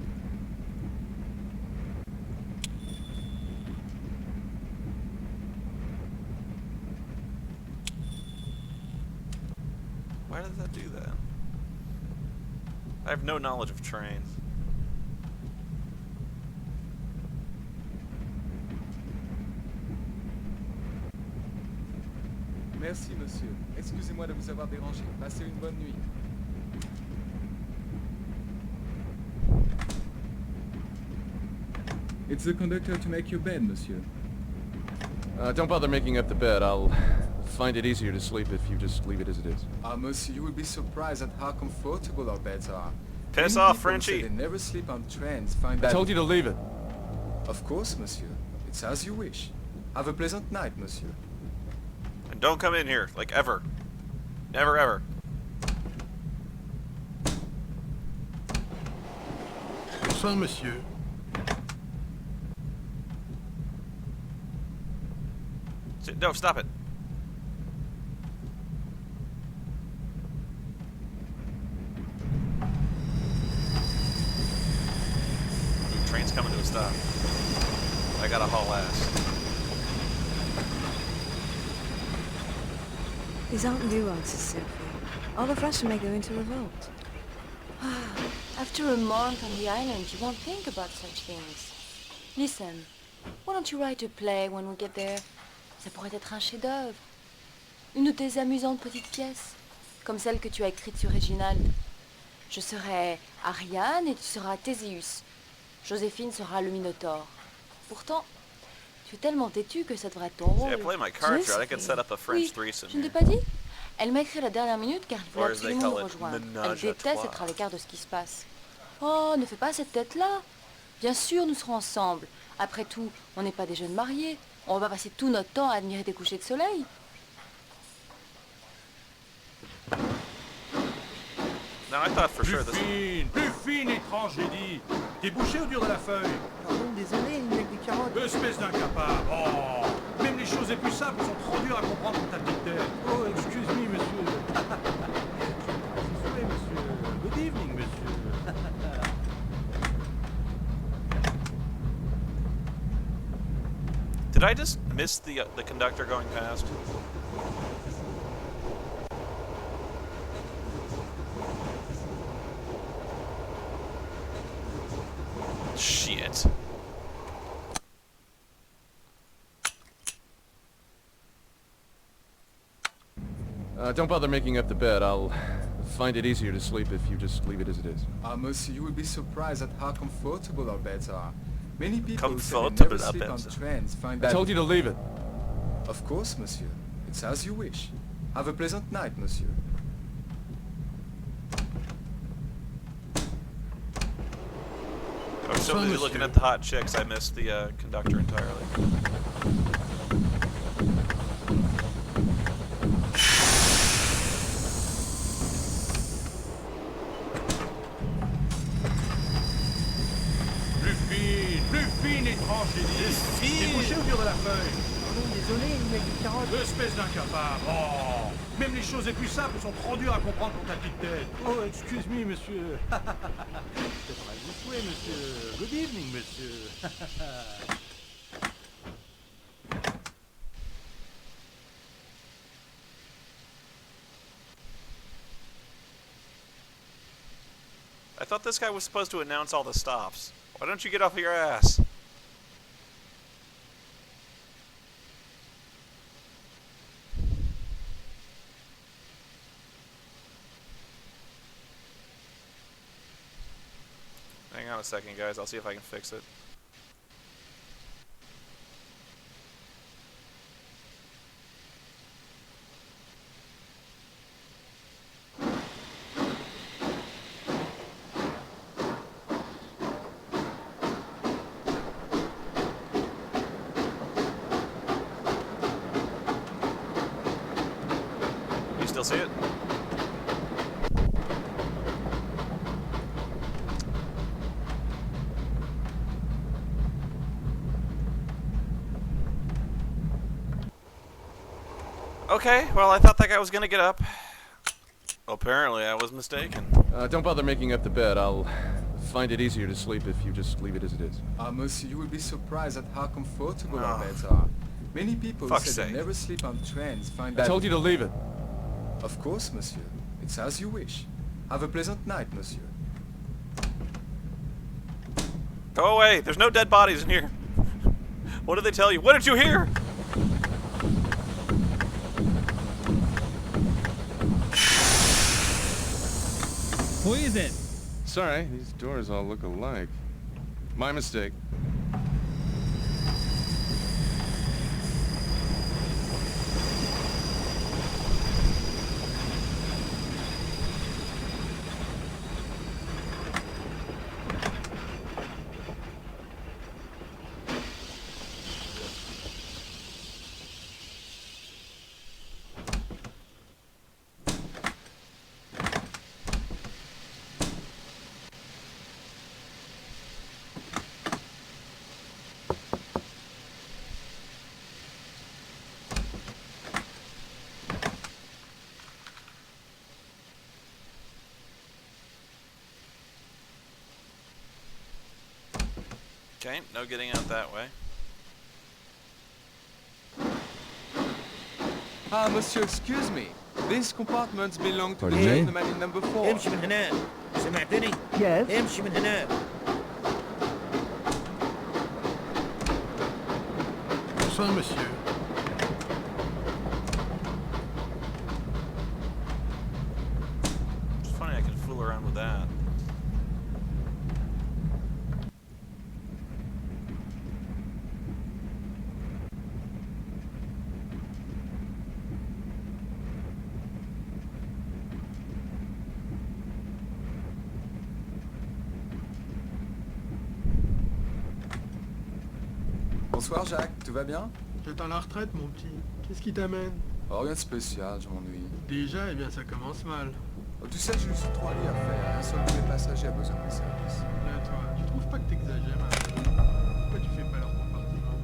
Why does that do that? I have no knowledge of trains. Merci, monsieur. Excusez-moi de vous avoir dérangé. Passez une bonne nuit. It's the conductor to make your bed, monsieur. Don't bother making up the bed. I'll find it easier to sleep if you just leave it as it is. Ah, monsieur, you will be surprised at how comfortable our beds are. Piss Many off, people who say Frenchie. They never sleep on trains. Find I that... told you to leave it. Of course, monsieur. It's as you wish. Have a pleasant night, monsieur. And don't come in here, like, ever. Never, ever. Bonsoir, monsieur. No, stop it. Ooh, train's coming to a stop. I gotta haul ass. These aren't nuances, Sophie. All of Russia may go into revolt. After a month on the island, you won't think about such things. Listen, why don't you write a play when we get there? Ça pourrait être un chef-d'œuvre. Une de tes amusantes petites pièces, comme celle que tu as écrite sur Réginald. Je serai Ariane et tu seras Théséus. Joséphine sera le Minotaure. Pourtant, tu es tellement têtu que ça devrait être ton rôle. See, I play my cards right. I could set up a French Oui, threesome je ne t'ai here. pas dit? Elle m'a écrit à la dernière minute car elle Or voulait as they absolument call nous it, rejoindre. Elle ménage à déteste trois. être à l'écart de ce qui se passe. Oh, ne fais pas cette tête-là. Bien sûr, nous serons ensemble. Après tout, on n'est pas des jeunes mariés. On va passer tout notre temps à admirer des couchers de soleil. No, I thought for sure this. Plus fine, étrange, j'ai dit. T'es bouché au dur de la feuille. Pardon, désolé, il n'y a que des carottes. Espèce d'incapable. Oh, même les choses les plus simples sont trop dures à comprendre pour ta petite tête. Oh, excuse me, monsieur. Désolé, monsieur. Good evening, monsieur. Did I just miss the conductor going past? Shit. Don't bother making up the bed. I'll find it easier to sleep if you just leave it as it is. Monsieur, you will be surprised at how comfortable our beds are. Many people who say they Comfortable never sleep on beds. trains find I that... told you to leave it. Of course, monsieur. It's as you wish. Have a pleasant night, monsieur. I was so busy looking at the hot chicks, I missed the conductor entirely. Plus fine et tranche, j'ai dit. Débouchez au dur de la feuille. Pardon, désolé, il m'a dit carotte. Espèce d'incapable. Oh, même les choses les plus simples sont trop dures à comprendre pour ta petite tête. Oh, excuse me, monsieur. Step right this way, monsieur. Good evening, monsieur. I thought this guy was supposed to announce all the stops. Why don't you get off your ass? Hang on a second, guys. I'll see if I can fix it. You still see it? Okay, well, I thought that guy was gonna get up. Apparently, I was mistaken. Don't bother making up the bed. I'll find it easier to sleep if you just leave it as it is. Monsieur, you will be surprised at how comfortable our beds are. Many people who Fuck's say they sake. never sleep on trains find I that... told you to leave it. Of course, monsieur. It's as you wish. Have a pleasant night, monsieur. Go away! There's no dead bodies in here. What did they tell you? What did you hear? Who is it? Sorry, these doors all look alike. My mistake. Okay, no getting out that way. Ah, monsieur, excuse me. These compartments belong to Pardon the me? gentleman in number 4. امشي من هنا. سمعتني؟ Yes. امشي من هنا. Bonsoir, monsieur. It's funny I can fool around with that. Bonsoir, Jacques. Tout va bien? J'attends la retraite, mon petit. Qu'est-ce qui t'amène? Oh, rien de spécial, je m'ennuie. Déjà, eh bien, ça commence mal. Oh, tu sais, j'ai juste 3 lits à faire. Un seul de mes passagers a besoin de mes services. Là, toi, tu trouves pas que t'exagères un peu? Pourquoi tu fais pas leur compartiment?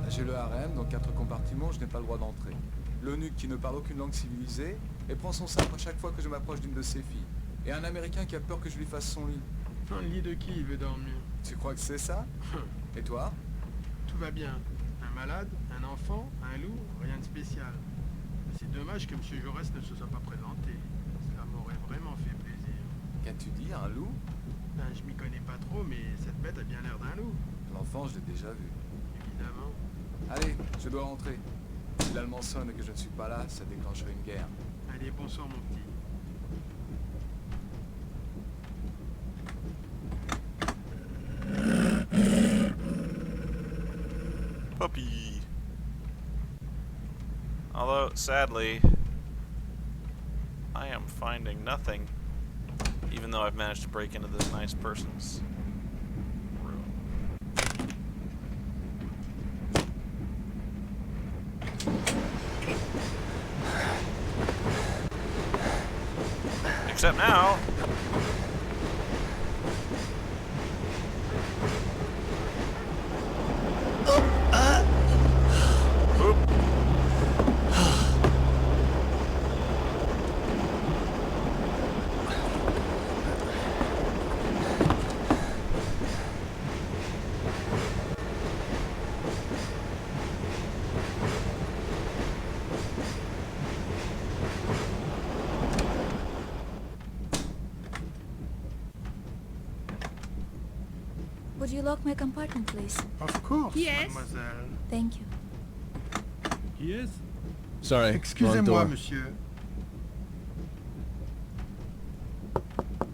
J'ai le harem, dans 4 compartiments, je n'ai pas le droit d'entrer. L'eunuque qui ne parle aucune langue civilisée et prend son sabre à chaque fois que je m'approche d'une de ses filles. Et un Américain qui a peur que je lui fasse son lit. Enfin, le lit de qui il veut dormir? Tu crois que c'est ça? Et toi? Tout va bien. malade, un enfant, un loup, rien de spécial. C'est dommage que M. Jaurès ne se soit pas présenté. Cela m'aurait vraiment fait plaisir. Qu'as-tu dit, un loup? Ben, je m'y connais pas trop, mais cette bête a bien l'air d'un loup. L'enfant, je l'ai déjà vu. Évidemment. Allez, je dois rentrer. Si l'Allemand sonne et que je ne suis pas là, ça déclencherait une guerre. Allez, bonsoir mon petit. Puppy. Although, sadly, I am finding nothing, even though I've managed to break into this nice person's room. Except now... Oop. Would you lock my compartment, please? Of course, Yes. mademoiselle. Thank you. Qui est-ce? Sorry. Excusez-moi, wrong door. monsieur.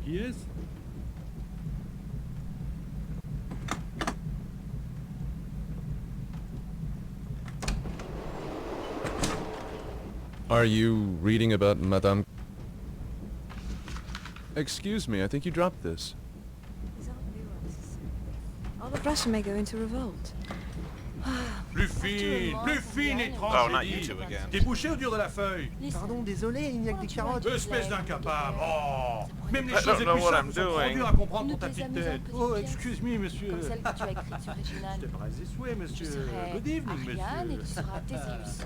Qui est-ce? Are you reading about Madame... Excuse me, I think you dropped this. All of Russia may go into revolt. Plus fine, étrange, Oh, j'ai not dit. you two again. T'es bouché au dur de la feuille. Pardon, désolé, il n'y a que des carottes. Espèce d'incapable. Oh, même les I choses don't les know plus what simples I'm sont trop doing. dures à comprendre Une pour ta de tes petite amusantes tête. petites Oh, pièces. excuse-moi, monsieur. Comme celle que tu as écrite sur Réginald. C'était pas des souhaits, Tu monsieur. serais Good evening, Ariane et tu monsieur. seras Théséus.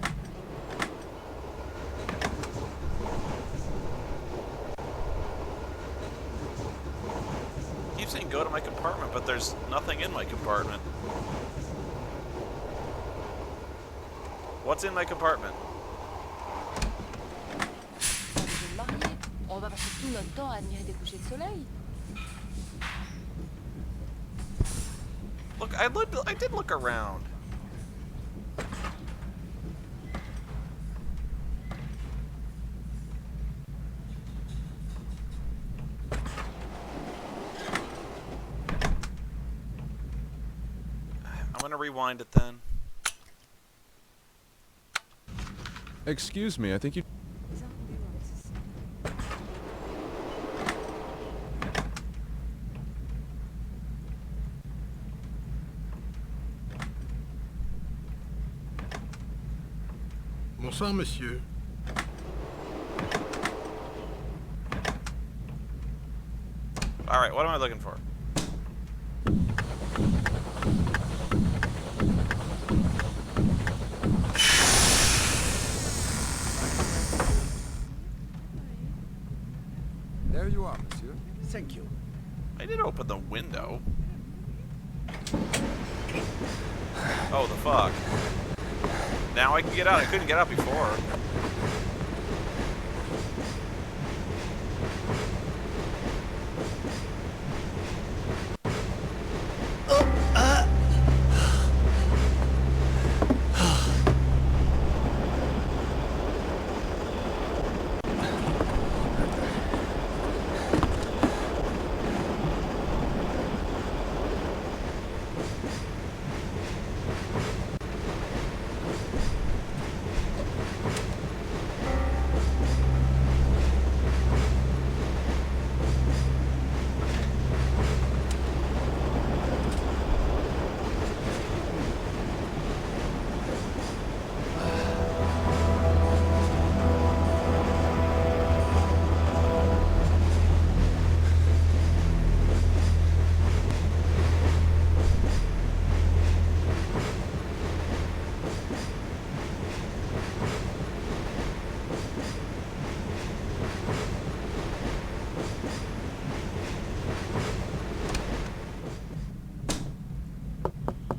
Keep saying go to my compartment, but there's nothing in my compartment. What's in my compartment? On est mariés. On va passer tout notre temps à admirer des couchers de soleil. Look, I did look around. I'm gonna rewind it then. Excuse me, I think you... Bonsoir, monsieur. Alright, what am I looking for? There you are, monsieur. Thank you. I did open the window. Oh, the fuck. Now I can get out. I couldn't get out before.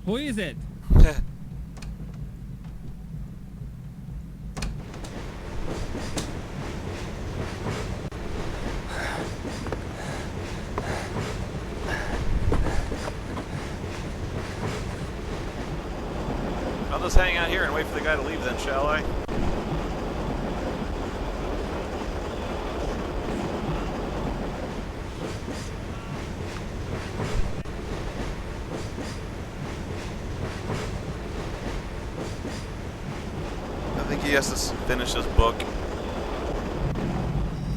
Who is it? just hang out here and wait for the guy to leave then, shall I? I think he has to finish his book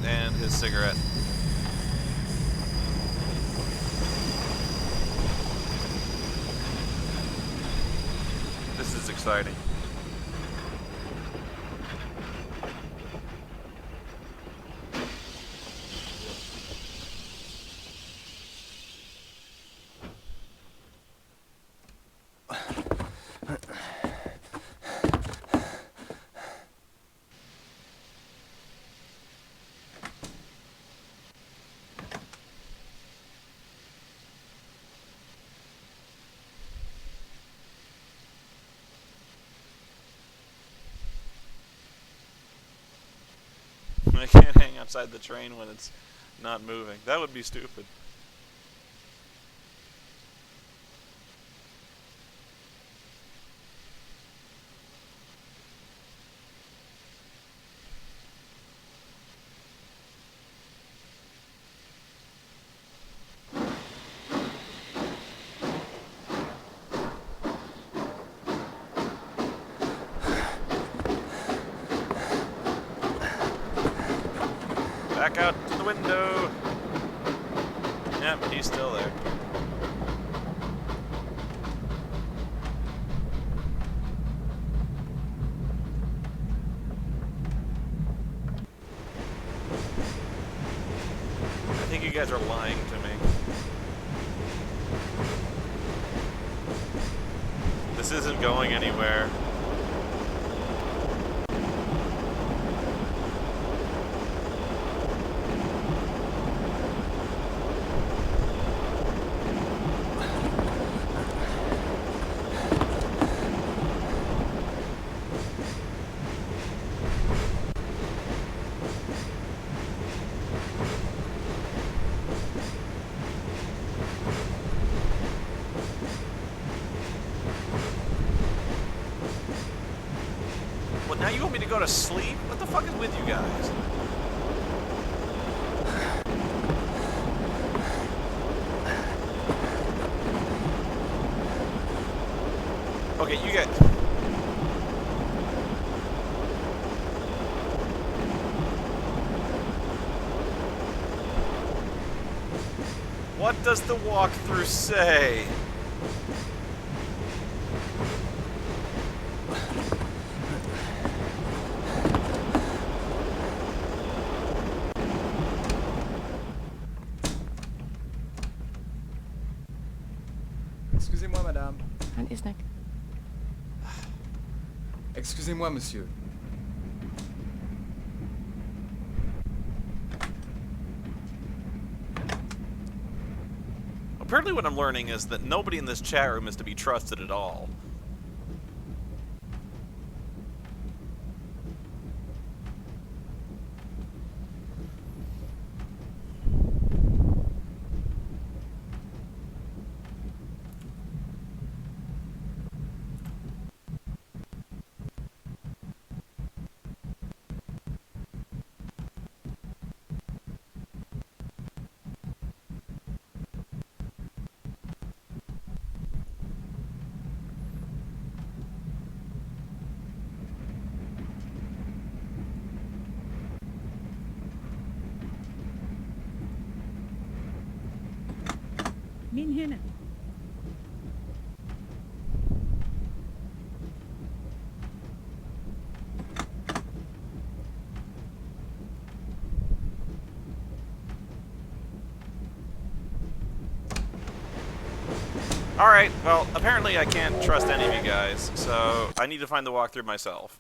and his cigarette. This is exciting. I can't hang outside the train when it's not moving. That would be stupid. Back out to the window. Yep, he's still there. I think you guys are lying to me. This isn't going anywhere. What, now you want me to go to sleep? What the fuck is with you guys? Okay, you get... What does the walkthrough say? Excusez-moi, madame. An isnek. Excusez-moi, monsieur. Apparently what I'm learning is that nobody in this chat room is to be trusted at all. Min henne. Alright, well, apparently I can't trust any of you guys, so I need to find the walkthrough myself.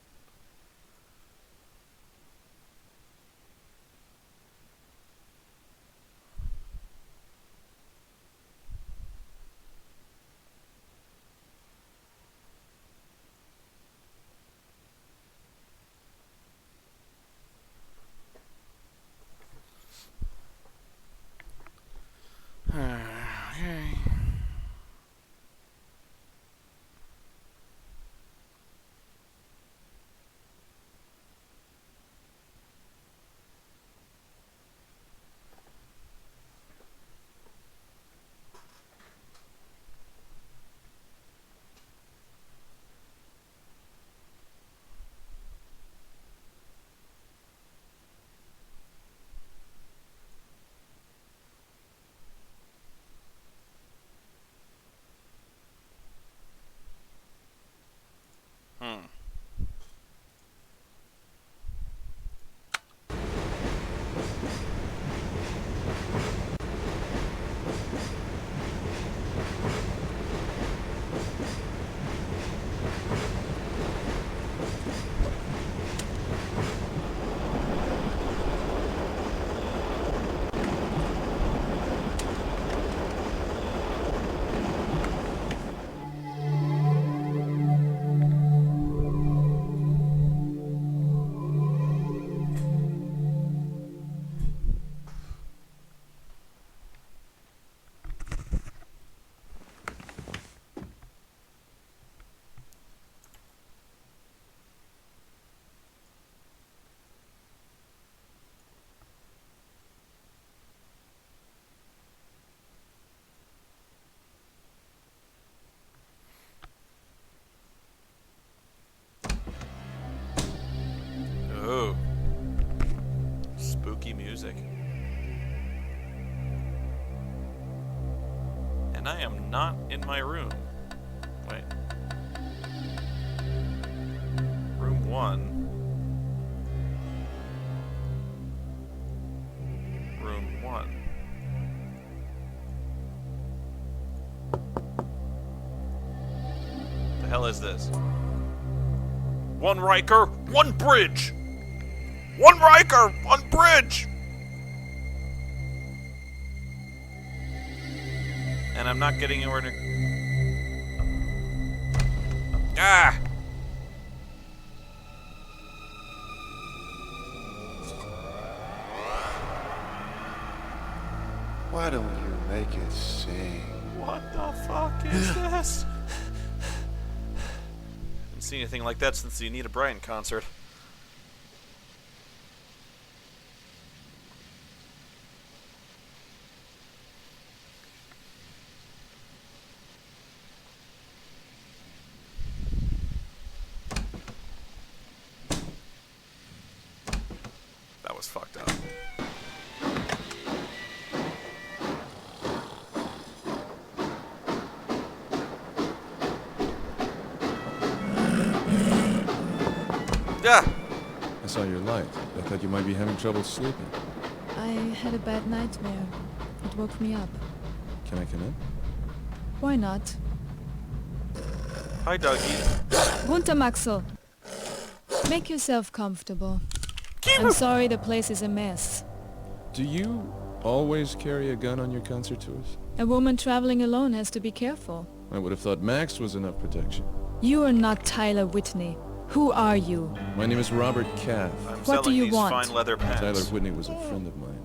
Okay. funky music. And I am not in my room. Wait. Room 1. Room 1. The hell is this? One Riker, one bridge! One Riker, one bridge! And I'm not getting anywhere to... Ah! Why don't you make it sing? What the fuck is this? Haven't seen anything like that since the Anita Bryant concert. That was fucked up. Yeah. I saw your light. I thought you might be having trouble sleeping. I had a bad nightmare. It woke me up. Can I come in? Why not? Hi, Dougie. Runter, Maxel. Make yourself comfortable. I'm sorry the place is a mess. Do you always carry a gun on your concert tours? A woman traveling alone has to be careful. I would have thought Max was enough protection. You are not Tyler Whitney. Who are you? My name is Robert Caff. What do you want? Fine leather pants. Tyler Whitney was a friend of mine.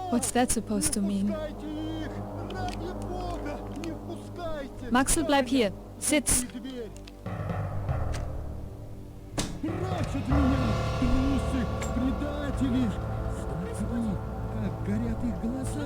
What's that supposed to mean? Maxel, bleib hier. Sitz. Горят их глаза.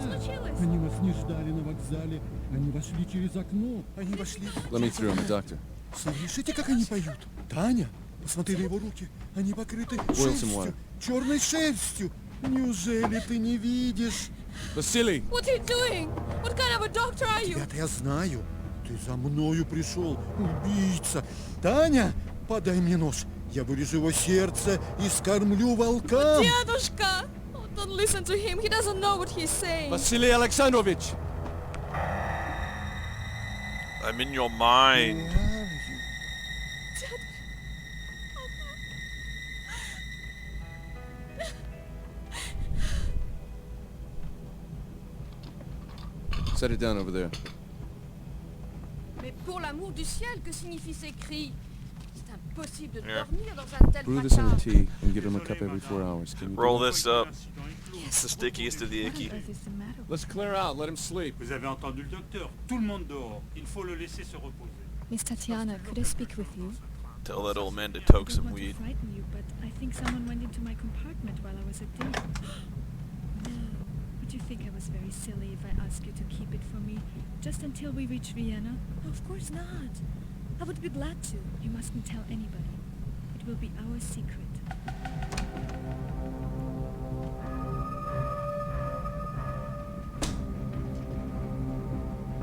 Они вас не ждали на вокзале. Они вошли через окно. Они вошли... Let me through. I'm a doctor. Слышите, как они поют? Таня, посмотри на его руки. Они покрыты Boil some water. шерстью. Черной шерстью. Неужели ты не видишь? Vasily! What are you doing? What kind of a doctor are you? Это я знаю. Ты за мною пришел, убийца. Таня, подай мне нож. Я вырежу его сердце и скормлю волкам. Дедушка! Oh, don't listen to him. He doesn't know what he's saying. Vasily Alexandrovich! I'm in your mind. Set it down over there. Mais pour l'amour du ciel, que signifient ces cris? C'est impossible de Yeah. dormir dans un tel Brew this in a placard. tea and give him a cup every 4 hours. Can you do Roll it? this up. It's the stickiest of the icky. Let's clear out. Let him sleep. Vous avez entendu le docteur. Tout le monde dehors. Il faut le laisser se reposer. Miss Tatiana, could I speak with you? Tell that old man to toke some weed. frighten you, but I think someone went into my compartment while I was at dinner. No. Would you think I was very silly if I asked you to keep it for me, just until we reach Vienna? No, of course not. I would be glad to. You mustn't tell anybody. It will be our secret.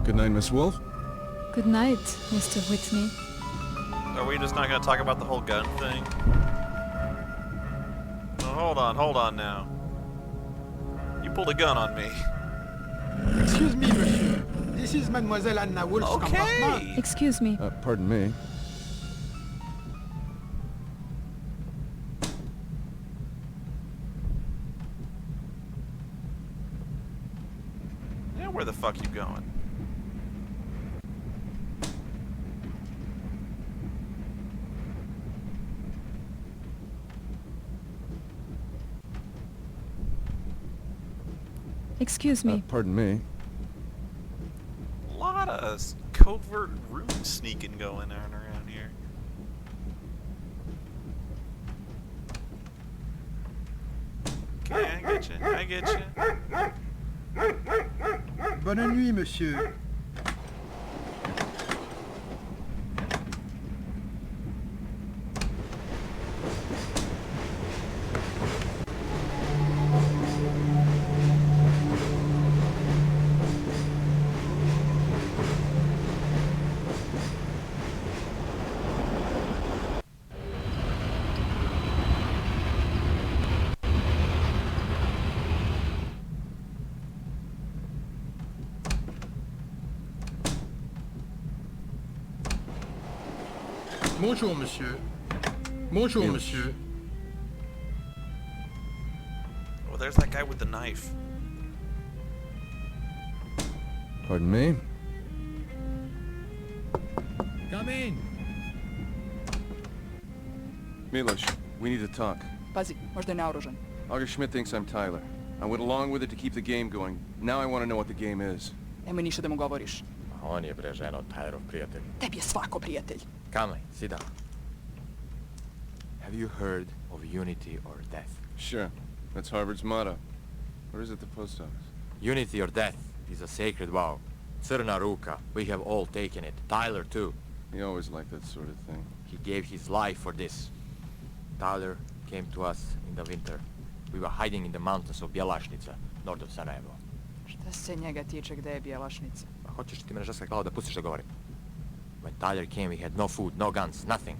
Good night, Miss Wolf. Good night, Mr. Whitney. Are we just not going to talk about the whole gun thing? Oh, hold on now. You pulled a gun on me. Excuse me, monsieur. This is Mademoiselle Anna Wolf's compartment. Excuse me. Pardon me. Yeah, where the fuck you going? Excuse me. Pardon me. A lot of covert room sneaking going on around here. Okay, I get you. Bonne nuit, monsieur. Bonjour, monsieur. Bonjour, monsieur. Oh, there's that guy with the knife. Pardon me? Come in. Miloš, we need to talk. Pazi, možda je naoružan. August Schmidt thinks I'm Tyler. I went along with it to keep the game going. Now I want to know what the game is. Nemoj ništa da mu govoriš. On je bre ženo Tylerov prijatelj. Tebi je svako prijatelj. Come, sit down. Have you heard of unity or death? Sure. That's Harvard's motto. Where is it, the post office? Unity or death is a sacred vow. Crna ruka. We have all taken it. Tyler too. He always liked that sort of thing. He gave his life for this. Tyler came to us in the winter. We were hiding in the mountains of Bjelašnica, north of Sarajevo. Šta se njega tiče gde je Bjelašnica? Pa hoćeš ti me ražaskati glavo da pustiš da govorim? When Tyler came, we had no food, no guns, nothing.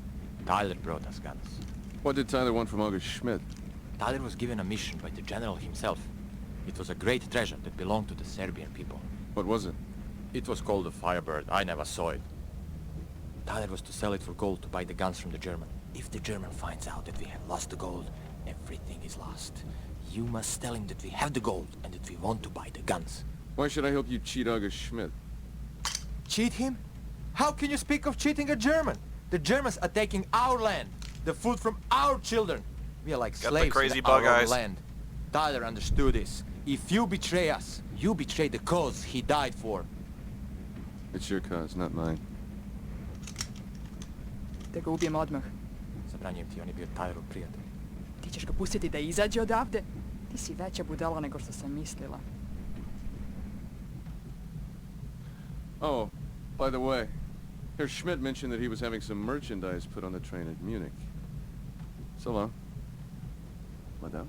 Tyler brought us guns. What did Tyler want from August Schmidt? Tyler was given a mission by the general himself. It was a great treasure that belonged to the Serbian people. What was it? It was called the Firebird. I never saw it. Tyler was to sell it for gold to buy the guns from the German. If the German finds out that we have lost the gold, everything is lost. You must tell him that we have the gold and that we want to buy the guns. Why should I help you cheat August Schmidt? Cheat him? How can you speak of cheating a German? The Germans are taking our land, the food from our children. We are like Got slaves the crazy in our bug own eyes. land. Tyler understood this. If you betray us, you betray the cause he died for. It's your cause, not mine. Da ga ubijemo odmah. Zabranjujem ti, on je bio Tylerov prijatelj. Ti ćeš ga pustiti da izađe odavde? Ti si veća budala nego što sam mislila. Oh, by the way, Herr Schmidt mentioned that he was having some merchandise put on the train at Munich. So long. Madame?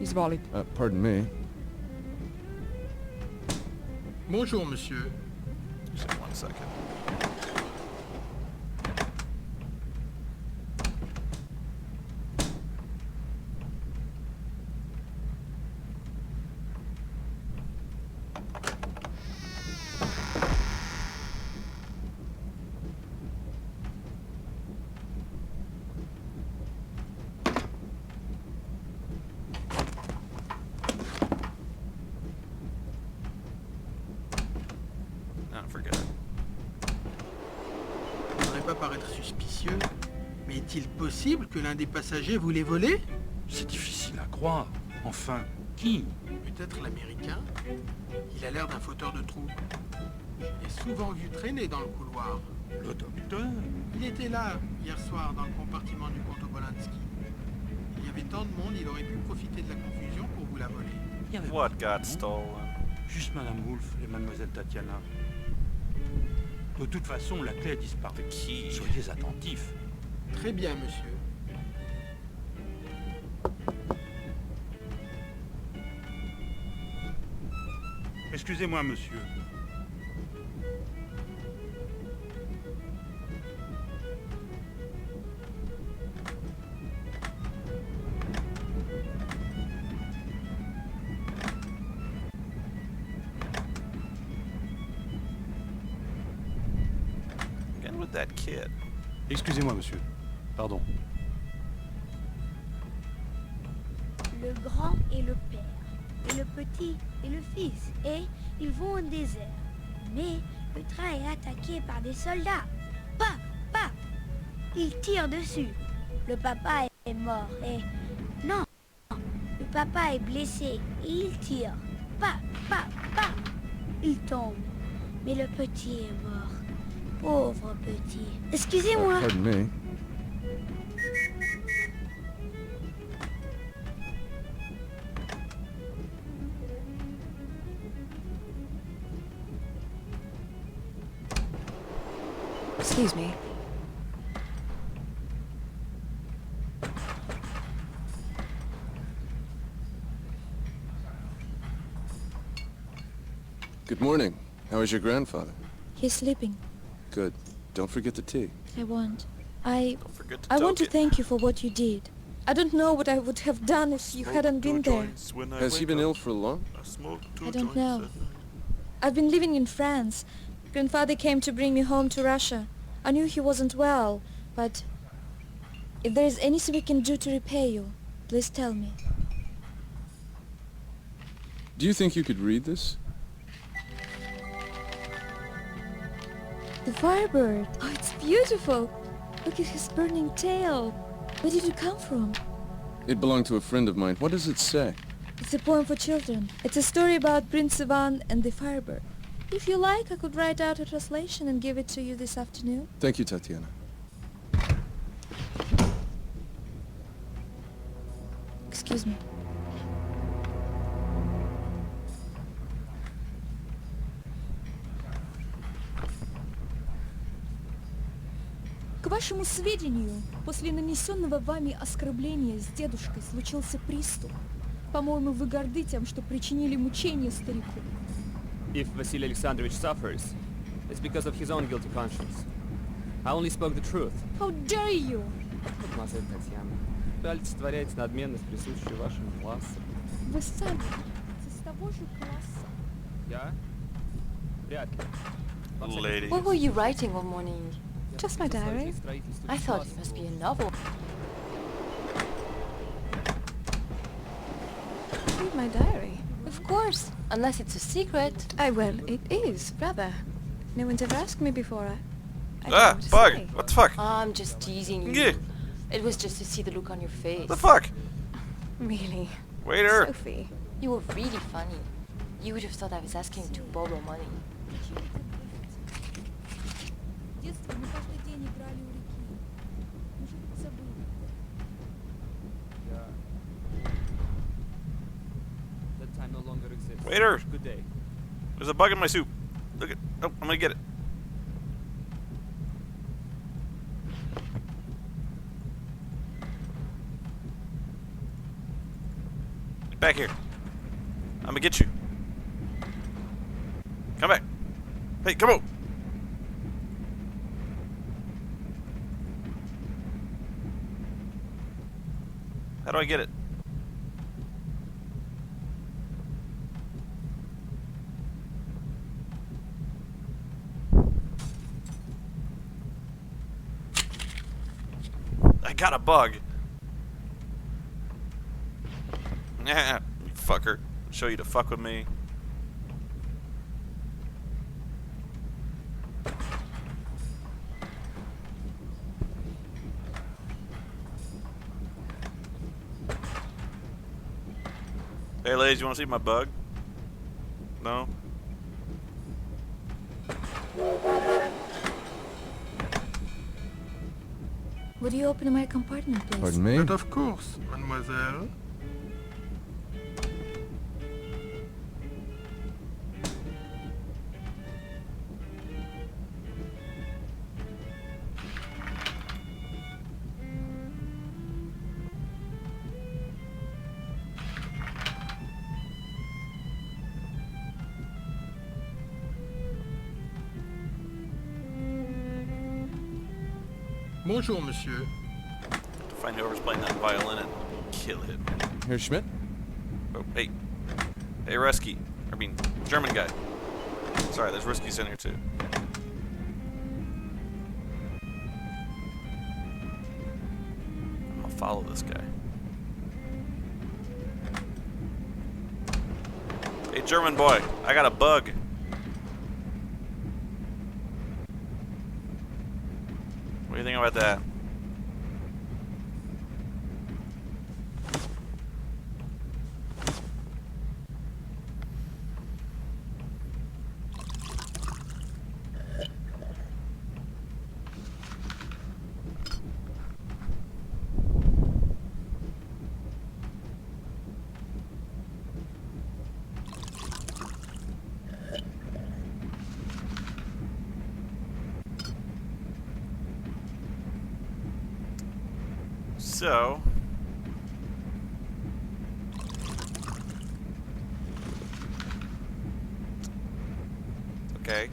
Izvolite. Pardon me. Bonjour, monsieur. Just 1 second. Forget it. Ça ne devrait pas paraître suspicieux, mais est-il possible que l'un des passagers voulait voler? C'est difficile à croire. Enfin, qui? Peut-être l'Américain. Il a l'air d'un fauteur de troupe. Je l'ai souvent vu traîner dans le couloir. Le docteur? Il était là, hier soir, dans le compartiment du comte Obolanski. Il y avait tant de monde, il aurait pu profiter de la confusion pour vous la voler. What got stolen? Juste Madame Wolfe et Mademoiselle Tatiana. De toute façon, la clé a disparu. Soyez attentifs. Très bien, monsieur. Excusez-moi, monsieur. Again with that kid. Excusez-moi, monsieur. Pardon. Le grand est le père, et le petit est le fils, et ils vont au désert. Mais le train est attaqué par des soldats. Paf, paf, ils tirent dessus. Le papa est mort, et... Non, le papa est blessé, et il tire. Paf, paf, paf, il tombe. Mais le petit est mort. Pauvre petit. Excusez-moi. Pardon me. Excuse me. Good morning. How is your grandfather? He's sleeping. Good. Don't forget the tea. I won't. I Forget to want toke to it. thank you for what you did. I don't know what I would have done if you hadn't been there. Has he been ill for long? I don't know. I've been living in France. Grandfather came to bring me home to Russia. I knew he wasn't well, but if there is anything we can do to repay you, please tell me. Do you think you could read this? The Firebird. Oh, it's beautiful. Look at his burning tail. Where did it come from? It belonged to a friend of mine. What does it say? It's a poem for children. It's a story about Prince Ivan and the Firebird. If you like, I could write out a translation and give it to you this afternoon. Thank you, Tatiana. Excuse me. К вашему сведению, после нанесенного вами оскорбления с дедушкой случился приступ. По-моему, вы горды тем, что причинили мучения старику. If Vasily Alexandrovich suffers, it's because of his own guilty conscience. I only spoke the truth. How dare you! Мадемуазель Татьяна, вы олицетворяете надменность, присущую вашему классу. Вы сами с того же класса. Я? Вряд ли. Ladies. What were you writing all morning? Just my diary. I thought it must be a novel. Read my diary. Of course, unless it's a secret. Well, it is, rather. No one's ever asked me before. I don't know Ah, what to bug! say. What the fuck? I'm just teasing you. Yeah. It was just to see the look on your face. What the fuck? Really? Waiter! Sophie. You were really funny. You would have thought I was asking to borrow money. В детстве мы каждый день играли у реки. Неужели забыли? That time no longer exists. Waiter! Good day. There's a bug in my soup. Look at. Oh, I'm gonna get it. Get back here. I'm gonna get you. Come back. Hey, come on. How do I get it? I got a bug. Nah, you fucker. Show you to fuck with me. Hey ladies, you wanna see my bug? No? Would you open my compartment, please? Pardon me? But of course, mademoiselle. Bonjour, monsieur. To find whoever's playing that violin and kill him. Here's Schmidt. Oh, hey. Hey, Resky. I mean, German guy. Sorry, there's Risky's in here too. I'll follow this guy. Hey, German boy. I got a bug. What do you think about that? So, okay.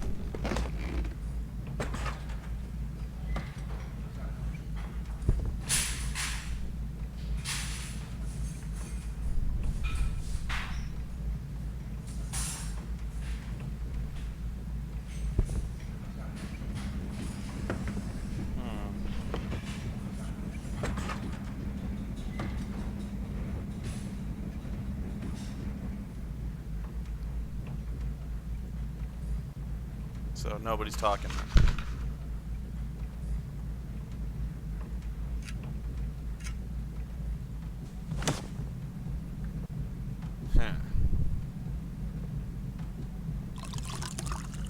So nobody's talking.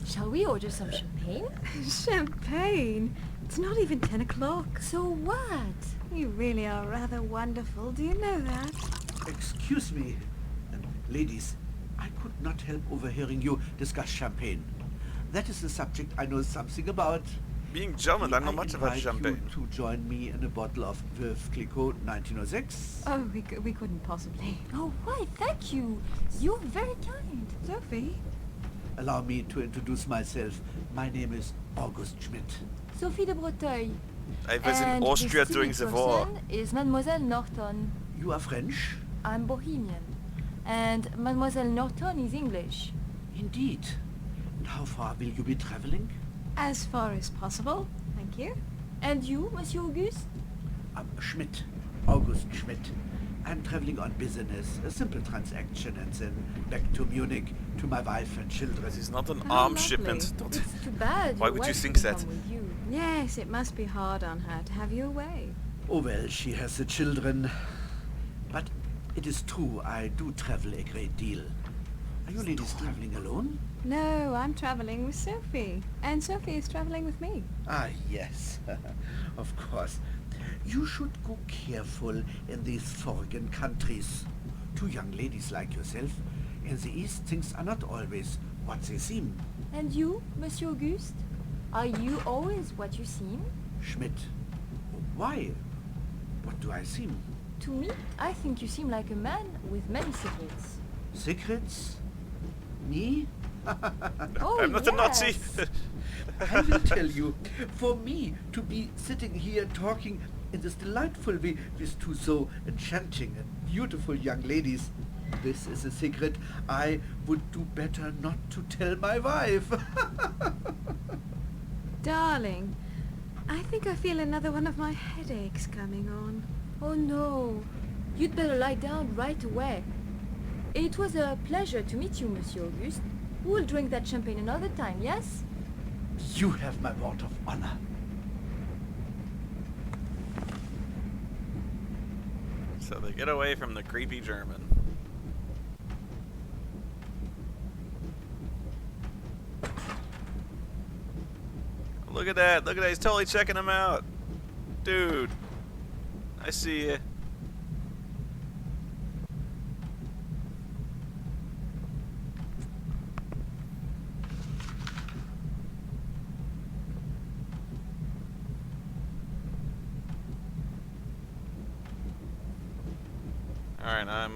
Shall we order some champagne? Champagne? It's not even 10 o'clock. So what? You really are rather wonderful, do you know that? Excuse me. Ladies, I could not help overhearing you discuss champagne. That is a subject I know something about. Being German, I know much about invite champagne. You to join me in a bottle of Veuve Clicquot 1906? Oh, we couldn't possibly. Oh, why? Thank you. You're very kind. Sophie? Allow me to introduce myself. My name is August Schmidt. Sophie de Breteuil. I was in And Austria the during silly the war. person is Mademoiselle Norton. You are French? I'm Bohemian. And Mademoiselle Norton is English. Indeed. And how far will you be traveling? As far as possible, thank you. And you, Monsieur Auguste? I'm Schmidt. August Schmidt. I'm traveling on business, a simple transaction, and then back to Munich to my wife and children. This is not an Oh, arms lovely. shipment. It's too bad. Why your would you wife think couldn't that? come with you. Yes, it must be hard on her to have you away. Oh well, she has the children. But it is true, I do travel a great deal. Are you ladies traveling alone? No, I'm traveling with Sophie. And Sophie is traveling with me. Ah, yes. Of course. You should go careful in these foreign countries. Two young ladies like yourself, in the East things are not always what they seem. And you, Monsieur Auguste? Are you always what you seem? Schmidt. Why? What do I seem? To me, I think you seem like a man with many secrets. Secrets? Me? Oh, I'm not a Nazi. yes. I will tell you, for me to be sitting here talking in this delightful way with two so enchanting and beautiful young ladies, this is a secret I would do better not to tell my wife. Darling, I think I feel another one of my headaches coming on. Oh no, you'd better lie down right away. It was a pleasure to meet you, Monsieur Auguste. We'll drink that champagne another time, yes? You have my word of honor. So they get away from the creepy German. Look at that. Look at that. He's totally checking him out. Dude. I see you. Alright, I'm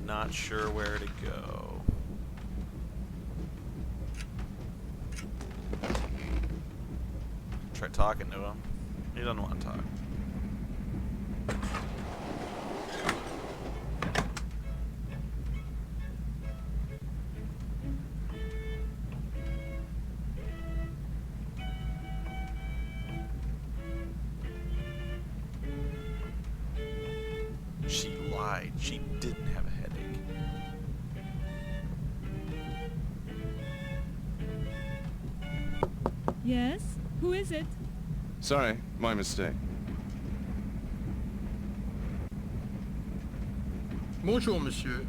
not sure where to go. Try talking to him. He doesn't want to talk. She lied. She didn't have a headache. Yes? Who is it? Sorry, my mistake. Bonjour, monsieur.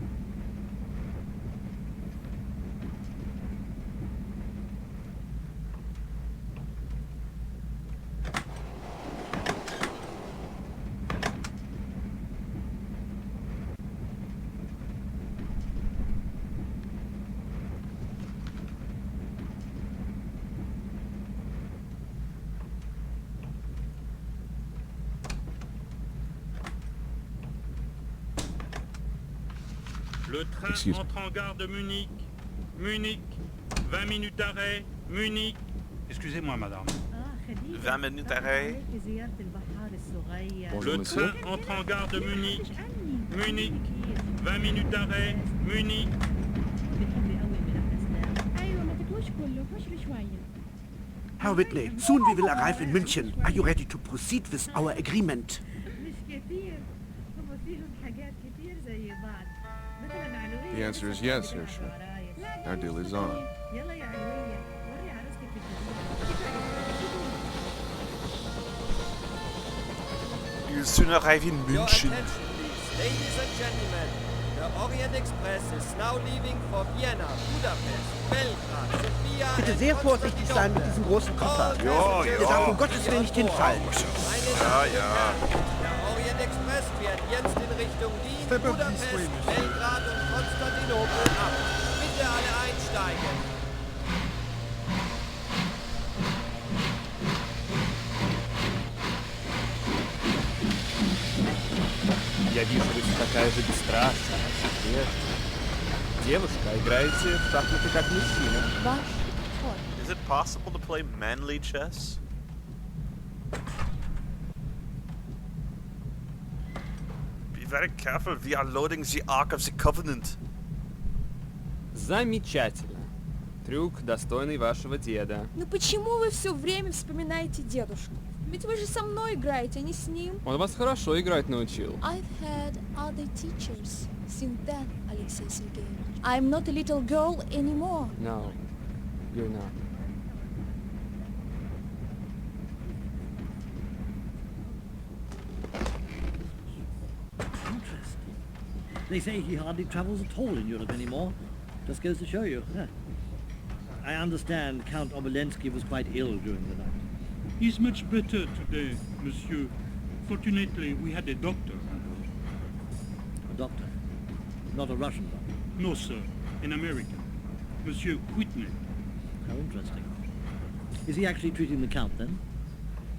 Le train Excuse me. entre en gare de Munich. Munich. 20 minutes d'arrêt. Munich. Excusez-moi, madame. 20 minutes d'arrêt. Bonjour, Le monsieur. train entre en gare de Munich. Munich. 20 minutes d'arrêt. Munich. ايوه ما تاكلوش كله كل شويه. Herr Whitney, soon we will arrive in München. Are you ready to proceed with our agreement? مش كتير هم فيهم حاجات كتير زي بعض مثلا علوية The answer is yes, Herr Schmidt. Our deal is on. يلا يا علوية You'll soon arrive in Your München. attention, please. Ladies and gentlemen, the Orient Express is now leaving for Vienna, Budapest, Belgrad, Sofia Bitte and sehr vorsichtig sein mit diesem großen Koffer. Ja, Ihr darf um Gottes Willen nicht hinfallen. Ja, ja. Der Orient Express fährt jetzt in Richtung Wien, Step up this Budapest, way, monsieur. Belgrad und Konstantinopel ab. Bitte alle einsteigen. Я вижу, вы такая же бесстрастная, как прежде. Девушка, играете в шахматы как мужчина. Ваш ход. Is it possible to play manly chess? Be very careful, we are loading the Ark of the Covenant. Замечательно. Трюк, достойный вашего деда. Ну почему вы все время вспоминаете дедушку? Ведь вы же со мной играете, а не с ним. Он вас хорошо играть научил. I've had other teachers since then, Alexei Sergeyevich. I'm not a little girl anymore. No, you're not. Interesting. They say he hardly travels at all in Europe anymore. Just goes to show you. Huh. I understand Count Obolensky was quite ill during the night. He's much better today, monsieur. Fortunately, we had a doctor. A doctor? Not a Russian doctor? No, sir. An American. Monsieur Whitney. How interesting. Is he actually treating the Count, then?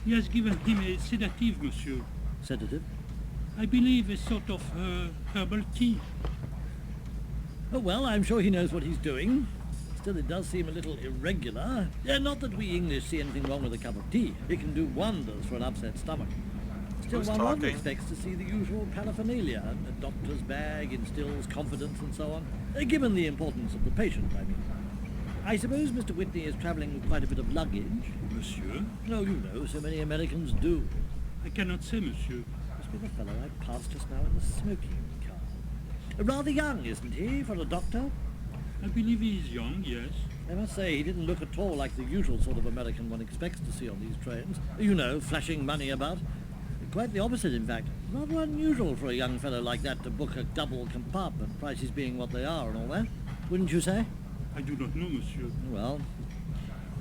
He has given him a sedative, monsieur. Sedative? I believe a sort of herbal tea. Oh, well, I'm sure he knows what he's doing. Still, it does seem a little irregular. Not that we English see anything wrong with a cup of tea. It can do wonders for an upset stomach. Still, one often expects to see the usual paraphernalia. A doctor's bag instills confidence and so on. Given the importance of the patient, I mean. I suppose Mr. Whitney is travelling with quite a bit of luggage. Monsieur? Oh, you know, so many Americans do. I cannot say, monsieur. Must be the fellow I passed just now in the smoking car. Rather young, isn't he, for a doctor? I believe he is young, yes. I must say, he didn't look at all like the usual sort of American one expects to see on these trains. You know, flashing money about. Quite the opposite, in fact. Rather unusual for a young fellow like that to book a double compartment, prices being what they are and all that. Wouldn't you say? I do not know, monsieur. Well,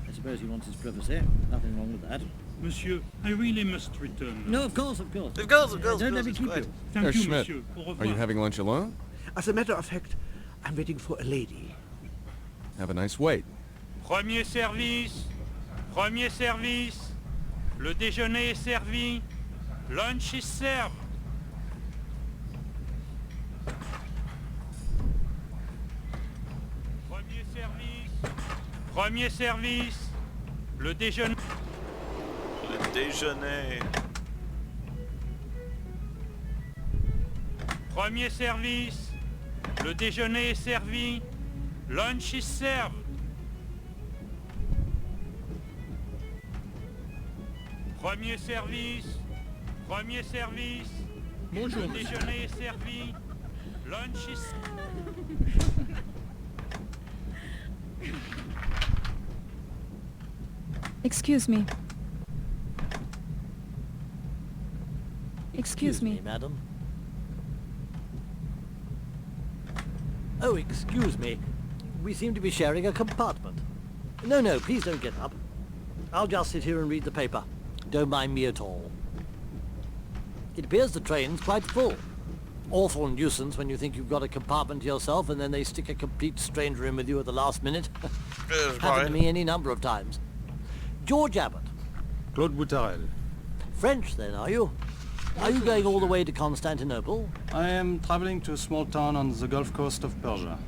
I suppose he wants his privacy. Nothing wrong with that. Monsieur, I really must return. No, of course, of course. Don't let me keep you. Thank Herr you, Schmidt, monsieur. Au revoir. are you having lunch alone? As a matter of fact, I'm waiting for a lady. Have a nice wait. Premier service. Premier service. Le déjeuner est servi. Lunch is served. Premier service. Premier service. Le déjeuner. Le déjeuner. Premier service. Le déjeuner est servi. Lunch is served. Premier service. Premier service. Bonjour. Le déjeuner est servi. Lunch is... Excuse me. Excuse me. Madam. Oh, excuse me. We seem to be sharing a compartment. No, no, please don't get up. I'll just sit here and read the paper. Don't mind me at all. It appears the train's quite full. Awful nuisance when you think you've got a compartment to yourself and then they stick a complete stranger in with you at the last minute. Happened to me any number of times. George Abbott. Claude Boutarel. French then, are you? Are you going all the way to Constantinople? I am traveling to a small town on the Gulf Coast of Persia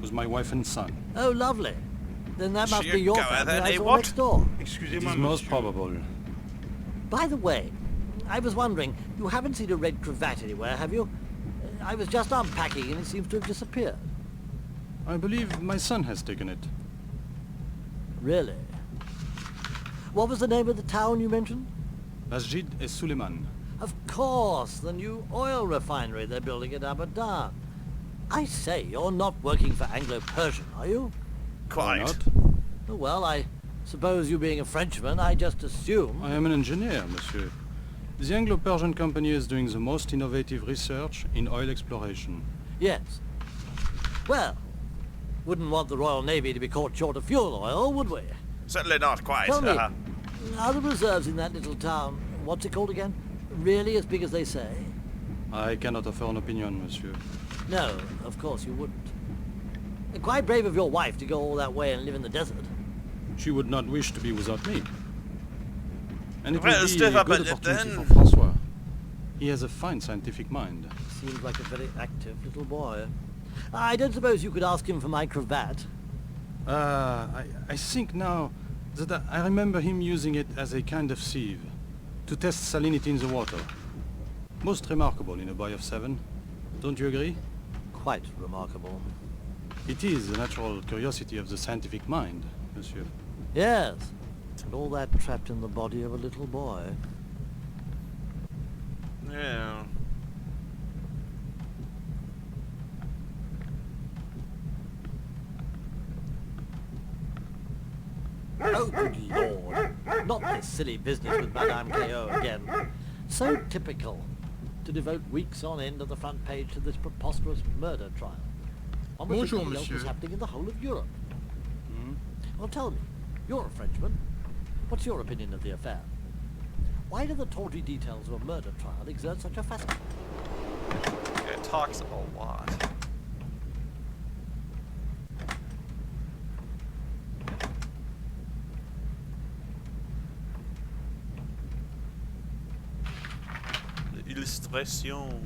with my wife and son. Oh, lovely. Then that must She be your go family there, I eh, saw what? next door. It is most probable. By the way, I was wondering, you haven't seen a red cravat anywhere, have you? I was just unpacking and it seems to have disappeared. I believe my son has taken it. Really? What was the name of the town you mentioned? Masjid et Suleiman. Of course, the new oil refinery they're building at Abadan. I say, you're not working for Anglo-Persian, are you? Quite. Not? Oh, well, I suppose you being a Frenchman, I just assume... I am an engineer, monsieur. The Anglo-Persian company is doing the most innovative research in oil exploration. Yes. Well, wouldn't want the Royal Navy to be caught short of fuel oil, would we? Certainly not quite. Tell me, are the reserves in that little town, what's it called again, really as big as they say? I cannot offer an opinion, monsieur. No, of course you wouldn't. Quite brave of your wife to go all that way and live in the desert. She would not wish to be without me. And it Well, would be stiff a upper good lip opportunity then. for François. He has a fine scientific mind. Seems like a very active little boy. I don't suppose you could ask him for my cravat. I think now that I remember him using it as a kind of sieve to test salinity in the water. Most remarkable in a boy of 7. Don't you agree? Quite remarkable. It is the natural curiosity of the scientific mind, monsieur. Yes, and all that trapped in the body of a little boy. Yeah. Oh, good Lord. Not this silly business with Madame K.O. again. So typical to devote weeks on end of the front page to this preposterous murder trial. Almost as Bonjour, nothing else monsieur. was happening in the whole of Europe. Well, tell me, you're a Frenchman. What's your opinion of the affair? Why do the tawdry details of a murder trial exert such a fascination? It talks a lot. Illustration.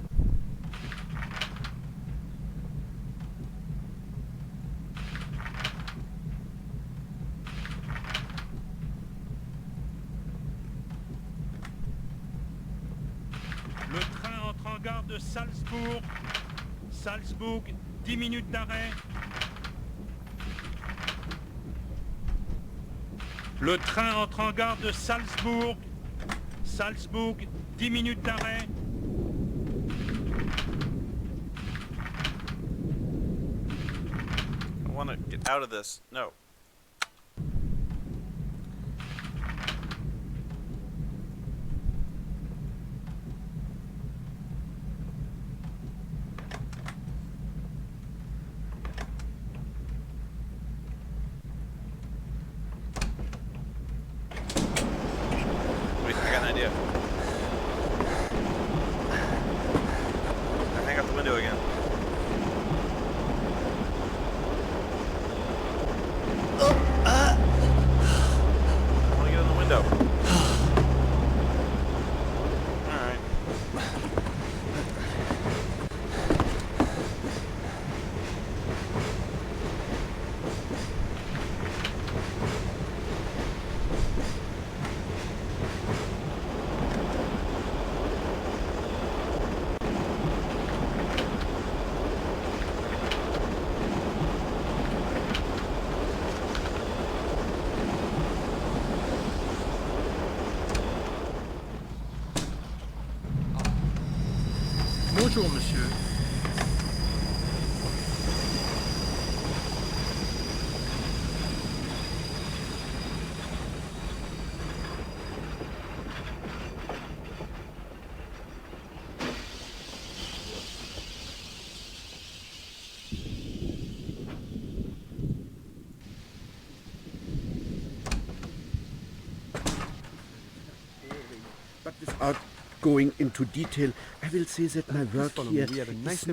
Le train entre en gare de Salzbourg. Salzbourg, 10 minutes d'arrêt. Le train entre en gare de Salzbourg. Salzbourg, 10 minutes d'arrêt. I want to get out of this. No. Wait, I got an idea. Hang out the window again. I want to get in the window. Alright. Bonjour, monsieur. But without going into detail, I will say that my work here is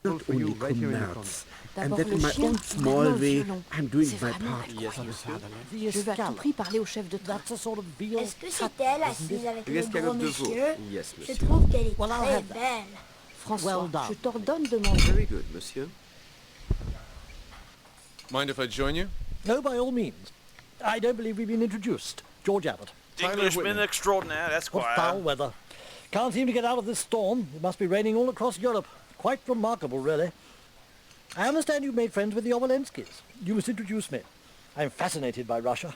not only commerce, and that in my own small way, I'm doing my part. Je veux à tout prix parler au chef de train. Est-ce que c'est elle assise avec le gros L'escalope de veau. monsieur? Yes, Je monsieur. trouve qu'elle est Well, I'll très have that. belle. François, Well done. je t'ordonne de manger. Very good, monsieur. Mind if I join you? No, by all means. I don't believe we've been introduced. George Abbott. Englishman extraordinaire, What Esquire. foul weather. Can't seem to get out of this storm. It must be raining all across Europe. Quite remarkable, really. I understand you've made friends with the Obolenskis. You must introduce me. I'm fascinated by Russia.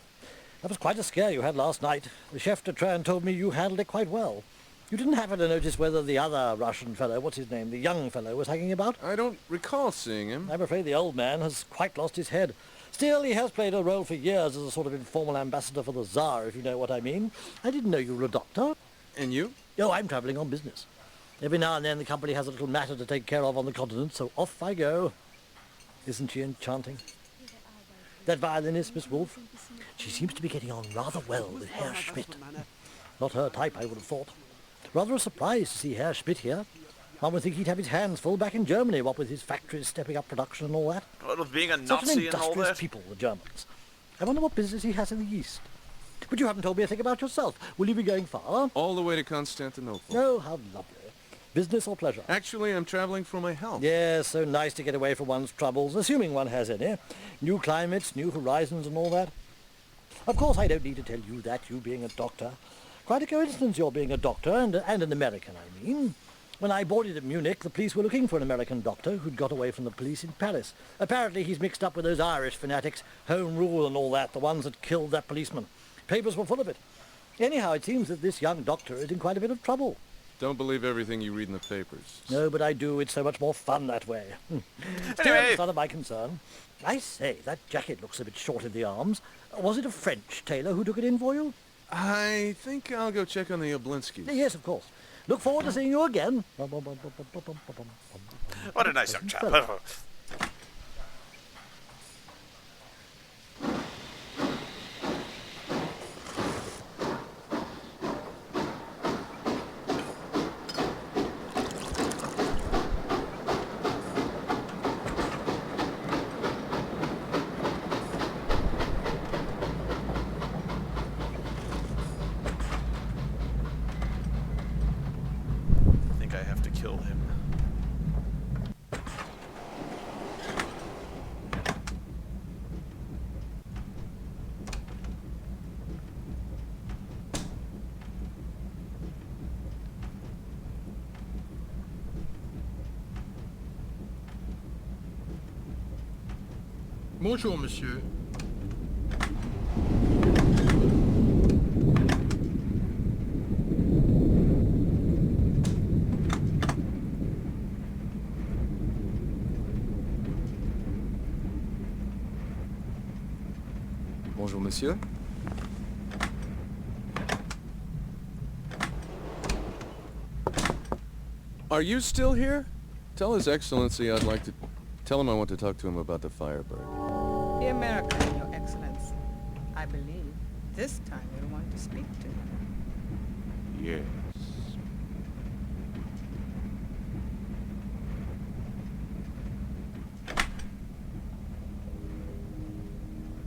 That was quite a scare you had last night. The chef de train told me you handled it quite well. You didn't happen to notice whether the other Russian fellow, what's his name, the young fellow, was hanging about? I don't recall seeing him. I'm afraid the old man has quite lost his head. Still, he has played a role for years as a sort of informal ambassador for the Tsar, if you know what I mean. I didn't know you were a doctor. And you? Oh, I'm travelling on business. Every now and then the company has a little matter to take care of on the continent, so off I go. Isn't she enchanting? That violinist, Miss Wolfe, she seems to be getting on rather well with Herr Schmidt. Not her type, I would have thought. Rather a surprise to see Herr Schmidt here. One would think he'd have his hands full back in Germany, what with his factories stepping up production and all that. What with being a Such an Nazi and all industrious that? people, the Germans. I wonder what business he has in the East. But you haven't told me a thing about yourself. Will you be going far? All the way to Constantinople. Oh, how lovely. Business or pleasure? Actually, I'm traveling for my health. Yes, so nice to get away from one's troubles, assuming one has any. New climates, new horizons and all that. Of course, I don't need to tell you that, you being a doctor. Quite a coincidence your being a doctor, and an American, I mean. When I boarded at Munich, the police were looking for an American doctor who'd got away from the police in Paris. Apparently he's mixed up with those Irish fanatics, Home Rule and all that, the ones that killed that policeman. Papers were full of it. Anyhow, it seems that this young doctor is in quite a bit of trouble. Don't believe everything you read in the papers. No, but I do. It's so much more fun that way. Still, it's none of my concern. I say, that jacket looks a bit short in the arms. Was it a French tailor who took it in for you? I think I'll go check on the Oblinskis. Yes, of course. Look forward to seeing you again. What a nice young chap. I think I have to kill him. Bonjour, monsieur. Bonjour, monsieur. Are you still here? Tell His Excellency I'd like to... Tell him I want to talk to him about the Firebird. The American, Your Excellency. I believe this time you'll want to speak to him. Yes.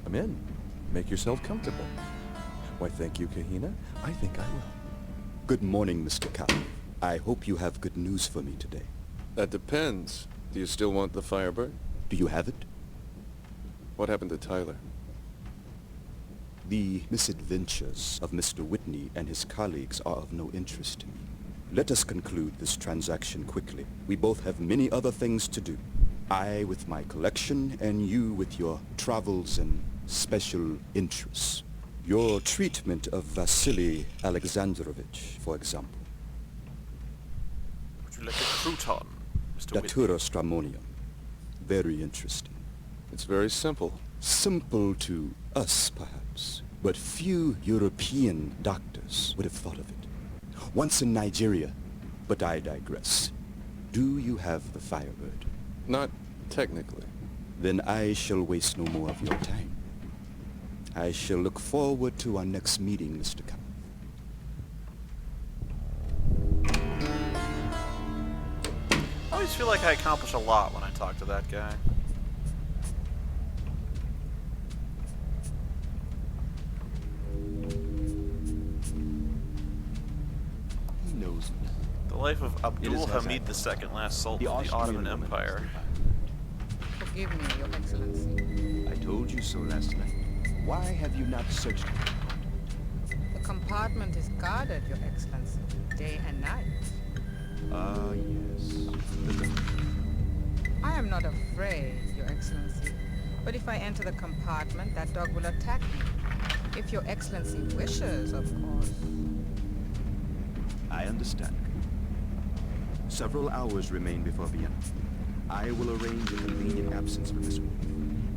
Come in. Make yourself comfortable. Why, thank you, Kahina. I think I will. Good morning, Mr. Captain. I hope you have good news for me today. That depends. Do you still want the Firebird? Do you have it? What happened to Tyler? The misadventures of Mr. Whitney and his colleagues are of no interest to me. Let us conclude this transaction quickly. We both have many other things to do. I with my collection, and you with your travels and special interests. Your treatment of Vasily Alexandrovich, for example. Would you like a crouton, Mr. Whitney? Datura stramonium. Very interesting. It's very simple. Simple to us, perhaps, but few European doctors would have thought of it. Once in Nigeria, but I digress. Do you have the Firebird? Not technically. Then I shall waste no more of your time. I shall look forward to our next meeting, Mr. Captain. I always feel like I accomplish a lot when I talk to that guy. He knows me. The life of Abdul Hamid II, last Sultan of the Ottoman Empire. Forgive me, Your Excellency. I told you so last night. Why have you not searched it? The compartment is guarded, Your Excellency, day and night. Ah, yes. I am not afraid, Your Excellency. But if I enter the compartment, that dog will attack me. If Your Excellency wishes, of course. I understand. Several hours remain before Vienna. I will arrange a convenient absence for this wolf,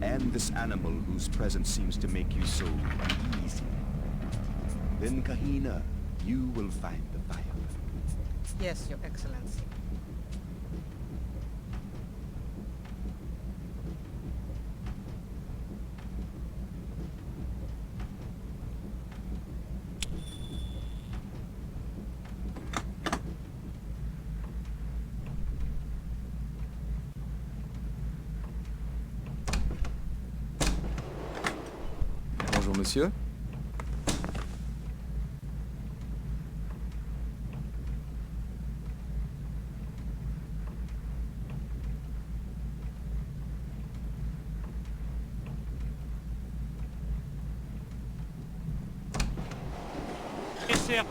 and this animal whose presence seems to make you so uneasy. Then, Kahina, you will find the Yes, Your Excellency. Bonjour, monsieur. Yes, sir.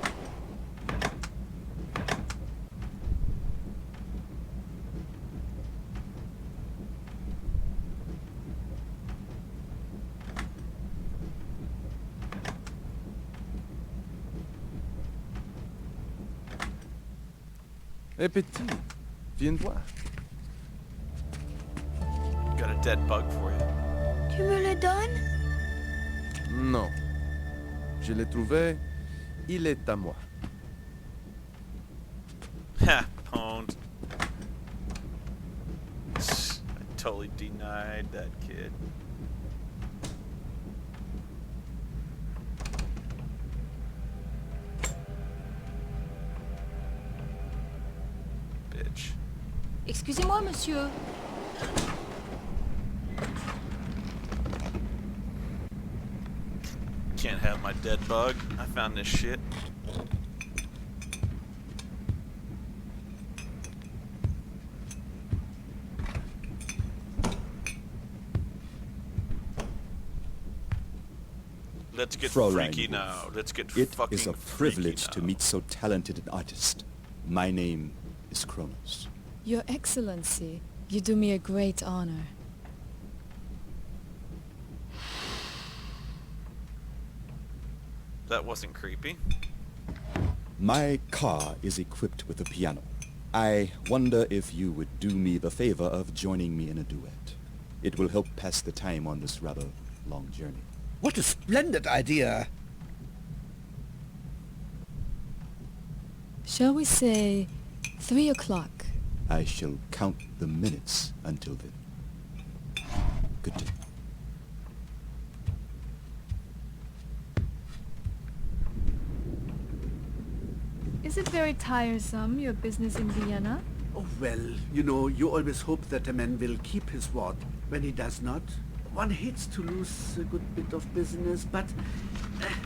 Hey, petit, viens voir. Got a dead bug for you. Tu me le donnes? Non. Je l'ai trouvé. Il est à moi. Ha, pwned. I totally denied that kid. Bitch. Excusez-moi, monsieur. Can't have my dead bug. I found this shit. Let's get Fräulein freaky Wolf, now. Let's get it fucking is a freaky privilege now. to meet so talented an artist. My name is Kronos. Your Excellency, you do me a great honor. That wasn't creepy. My car is equipped with a piano. I wonder if you would do me the favor of joining me in a duet. It will help pass the time on this rather long journey. What a splendid idea! Shall we say 3 o'clock? I shall count the minutes until then. Good day. Is it very tiresome, your business in Vienna? Oh, well, you know, you always hope that a man will keep his word. When he does not, one hates to lose a good bit of business, but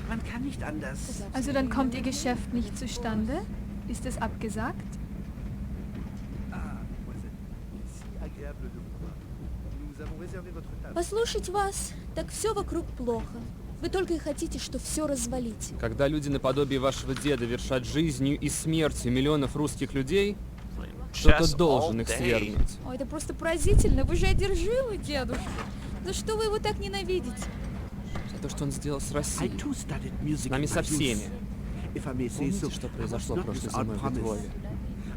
man kann nicht anders. Also dann kommt Ihr Geschäft nicht zustande? Ist es abgesagt? Послушать вас, так все вокруг плохо. Вы только и хотите, что все развалить. Когда люди наподобие вашего деда вершат жизнью и смертью миллионов русских людей, кто-то должен их свергнуть. Ой, это просто поразительно. Вы же одержимы, дедушка. За что вы его так ненавидите? За то, что он сделал с Россией. С нами со всеми. Помните, что произошло прошлой зимой в Литве?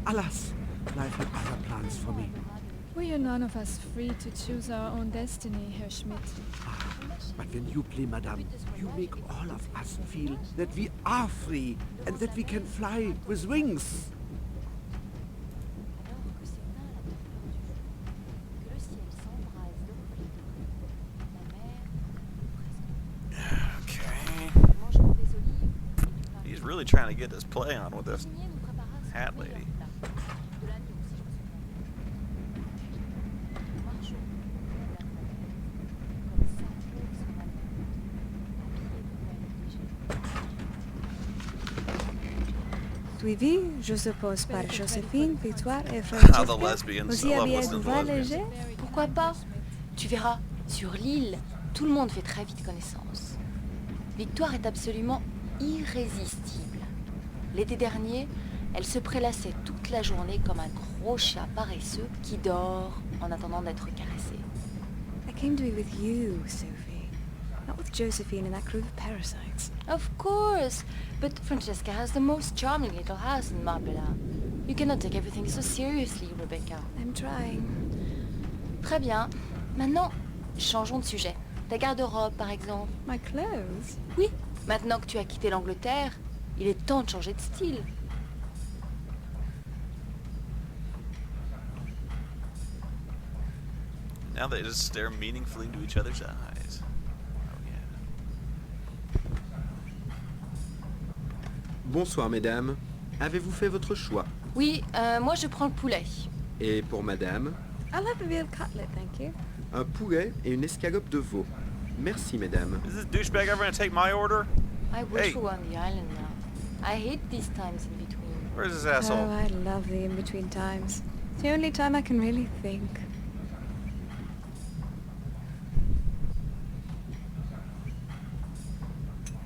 Alas, life had other plans for me. We are none of us free to choose our own destiny, Herr Schmidt. But when you play, madame, you make all of us feel that we are free and that we can fly with wings. Okay. He's really trying to get his play on with this hat lady. Suivi, je suppose par Joséphine, Victoire et Ah, the Francesca. lesbians. Aussi I love habillés listening de to voix lesbians. légère. Pourquoi pas? Tu verras, sur l'île, tout le monde fait très vite connaissance. Victoire est absolument irrésistible. L'été dernier, elle se prélassait toute la journée comme un gros chat paresseux qui dort en attendant d'être caressé. I came to be with you, Sophie, not with Josephine and that crew of parasites. Of course, but Francesca has the most charming little house in Marbella. You cannot take everything so seriously, Rebecca. I'm trying. Très bien. Maintenant, changeons de sujet. Ta garde-robe, par exemple. My clothes? Oui. Maintenant que tu as quitté l'Angleterre, il est temps de changer de style. Now they just stare meaningfully into each other's eyes. Oh yeah. Bonsoir, mesdames. Avez-vous fait votre choix? Oui, moi je prends le poulet. Et pour madame? I'll have a veal cutlet, thank you. Un poulet et une escalope de veau. Merci, mesdames. Is this douchebag ever gonna take my order? I wish Hey. we were on the island now. I hate these times in between. Where's this asshole? Oh, I love the in-between times. It's the only time I can really think.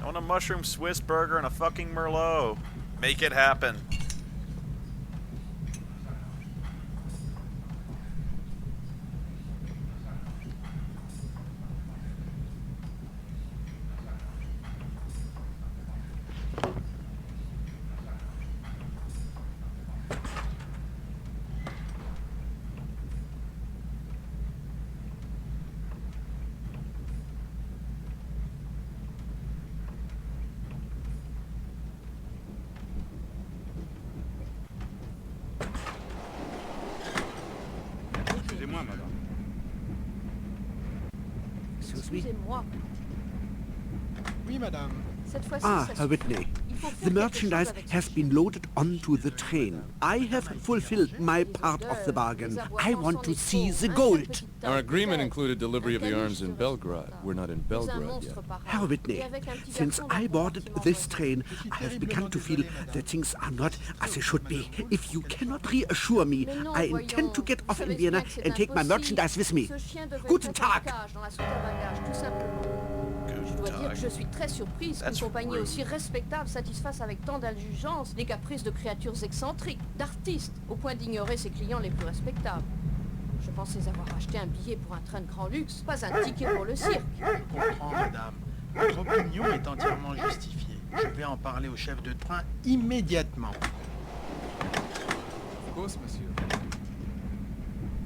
I want a mushroom Swiss burger and a fucking Merlot. Make it happen. Excusez-moi, madame. Excusez-moi. Oui, madame. Cette fois-ci, Ah, ça Herr suffit. Whitney. Il faut faire The quelque merchandise chose avec has ce been loaded onto the train. I have fulfilled my part of the bargain. I want to see the gold. Our agreement included delivery of the arms in Belgrade. We're not in Vous un Belgrade monstre yet. par Herr an. Whitney, Et avec un petit since garçon I d'enfant boarded qui this m'entend. train, I have begun to feel that things are not as they should be. If you cannot reassure me, Mais non, I voyons, intend to get vous off in savez Vienna bien que c'est and take my impossible. merchandise with me. Ce chien devait Guten mettre un Tag. cage dans la soute à bagages, tout simplement. Je dois dire que je suis très surprise qu'une compagnie aussi respectable satisfasse avec tant d'indulgence les caprices de créatures excentriques, d'artistes, au point d'ignorer ses clients les plus respectables. Je pensais avoir acheté un billet pour un train de grand luxe, pas un ticket pour le cirque. Je comprends, madame. Votre opinion est entièrement justifiée. Je vais en parler au chef de train immédiatement. Of course, monsieur.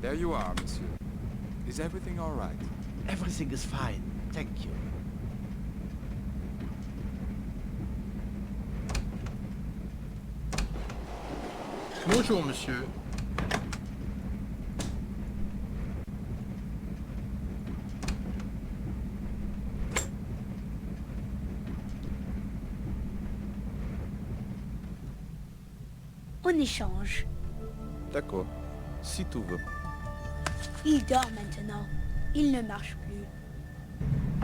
There you are, monsieur. Is everything all right? Everything is fine. Thank you. Bonjour, monsieur. On échange. D'accord. Si tout va. Il dort maintenant. Il ne marche plus.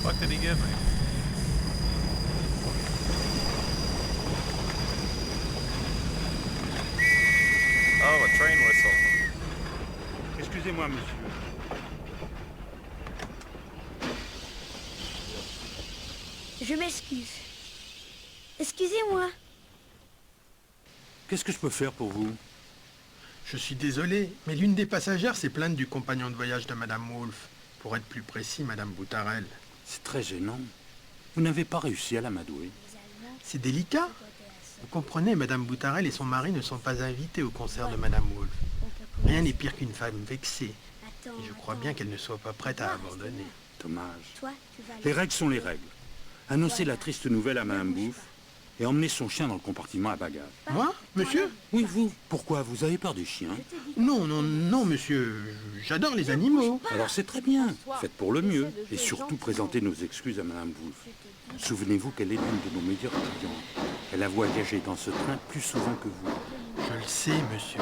What did he give me? Oh, a train whistle. Excusez-moi, monsieur. Je m'excuse. Excusez-moi. Qu'est-ce que je peux faire pour vous? Je suis désolé, mais l'une des passagères s'est plainte du compagnon de voyage de Madame Wolfe. Pour être plus précis, Madame Boutarel. C'est très gênant. Vous n'avez pas réussi à l'amadouer. C'est délicat. Vous comprenez, Madame Boutarel et son mari ne sont pas invités au concert de Madame Wolfe. Rien n'est pire qu'une femme vexée. Et je crois bien qu'elle ne soit pas prête à abandonner. Dommage. Toi, tu vas... Les règles sont les règles. Annoncez la triste nouvelle à Madame Bouffe et emmenez son chien dans le compartiment à bagages. Moi, monsieur? Oui, vous. Pourquoi? Vous avez peur des chiens? Non, non, non, monsieur. J'adore les animaux. Alors c'est très bien. Faites pour le mieux. Et surtout présentez nos excuses à Madame Bouffe. Souvenez-vous qu'elle est l'une de nos meilleures clientes. Elle a voyagé dans ce train plus souvent que vous. Je le sais, monsieur.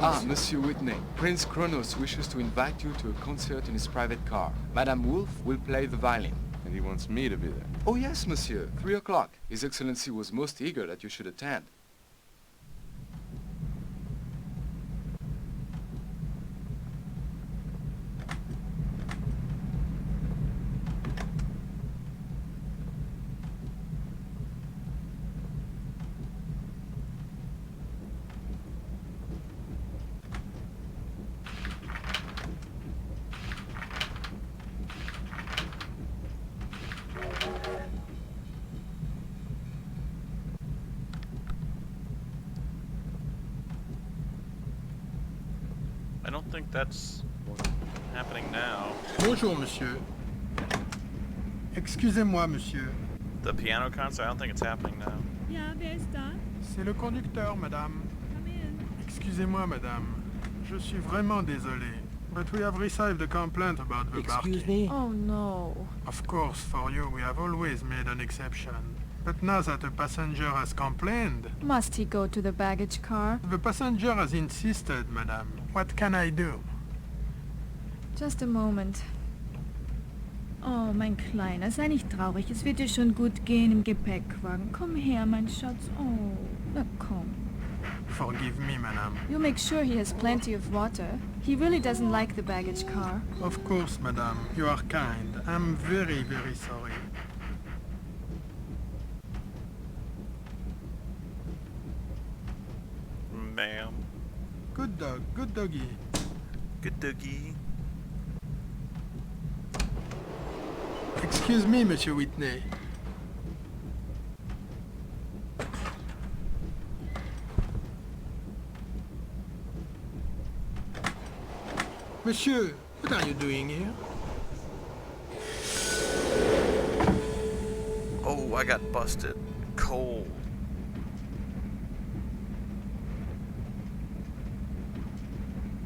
Ah, Monsieur Whitney. Prince Kronos wishes to invite you to a concert in his private car. Madame Wolfe will play the violin. And he wants me to be there. Oh yes, monsieur. 3 o'clock. His Excellency was most eager that you should attend. I don't think that's happening now. Bonjour, monsieur. Excusez-moi, monsieur. The piano concert? I don't think it's happening now. Ja, wer ist da? C'est le conducteur, madame. Come in. Excusez-moi, madame. Je suis vraiment désolé. But we have received a complaint about the Excuse barking. me? Oh no. Of course, for you, we have always made an exception. But now that a passenger has complained, Must he go to the baggage car? the passenger has insisted, madame. What can I do? Just a moment. Oh, mein Kleiner, sei nicht traurig. Es wird dir schon gut gehen im Gepäckwagen. Komm her, mein Schatz. Oh, na komm. Forgive me, madame. You make sure he has plenty of water. He really doesn't like the baggage car. Of course, madame. You are kind. I'm very, very sorry. Ma'am. Good dog. Good doggy. Good doggy. Excuse me, Monsieur Whitney. Monsieur, what are you doing here? Oh, I got busted. Cold.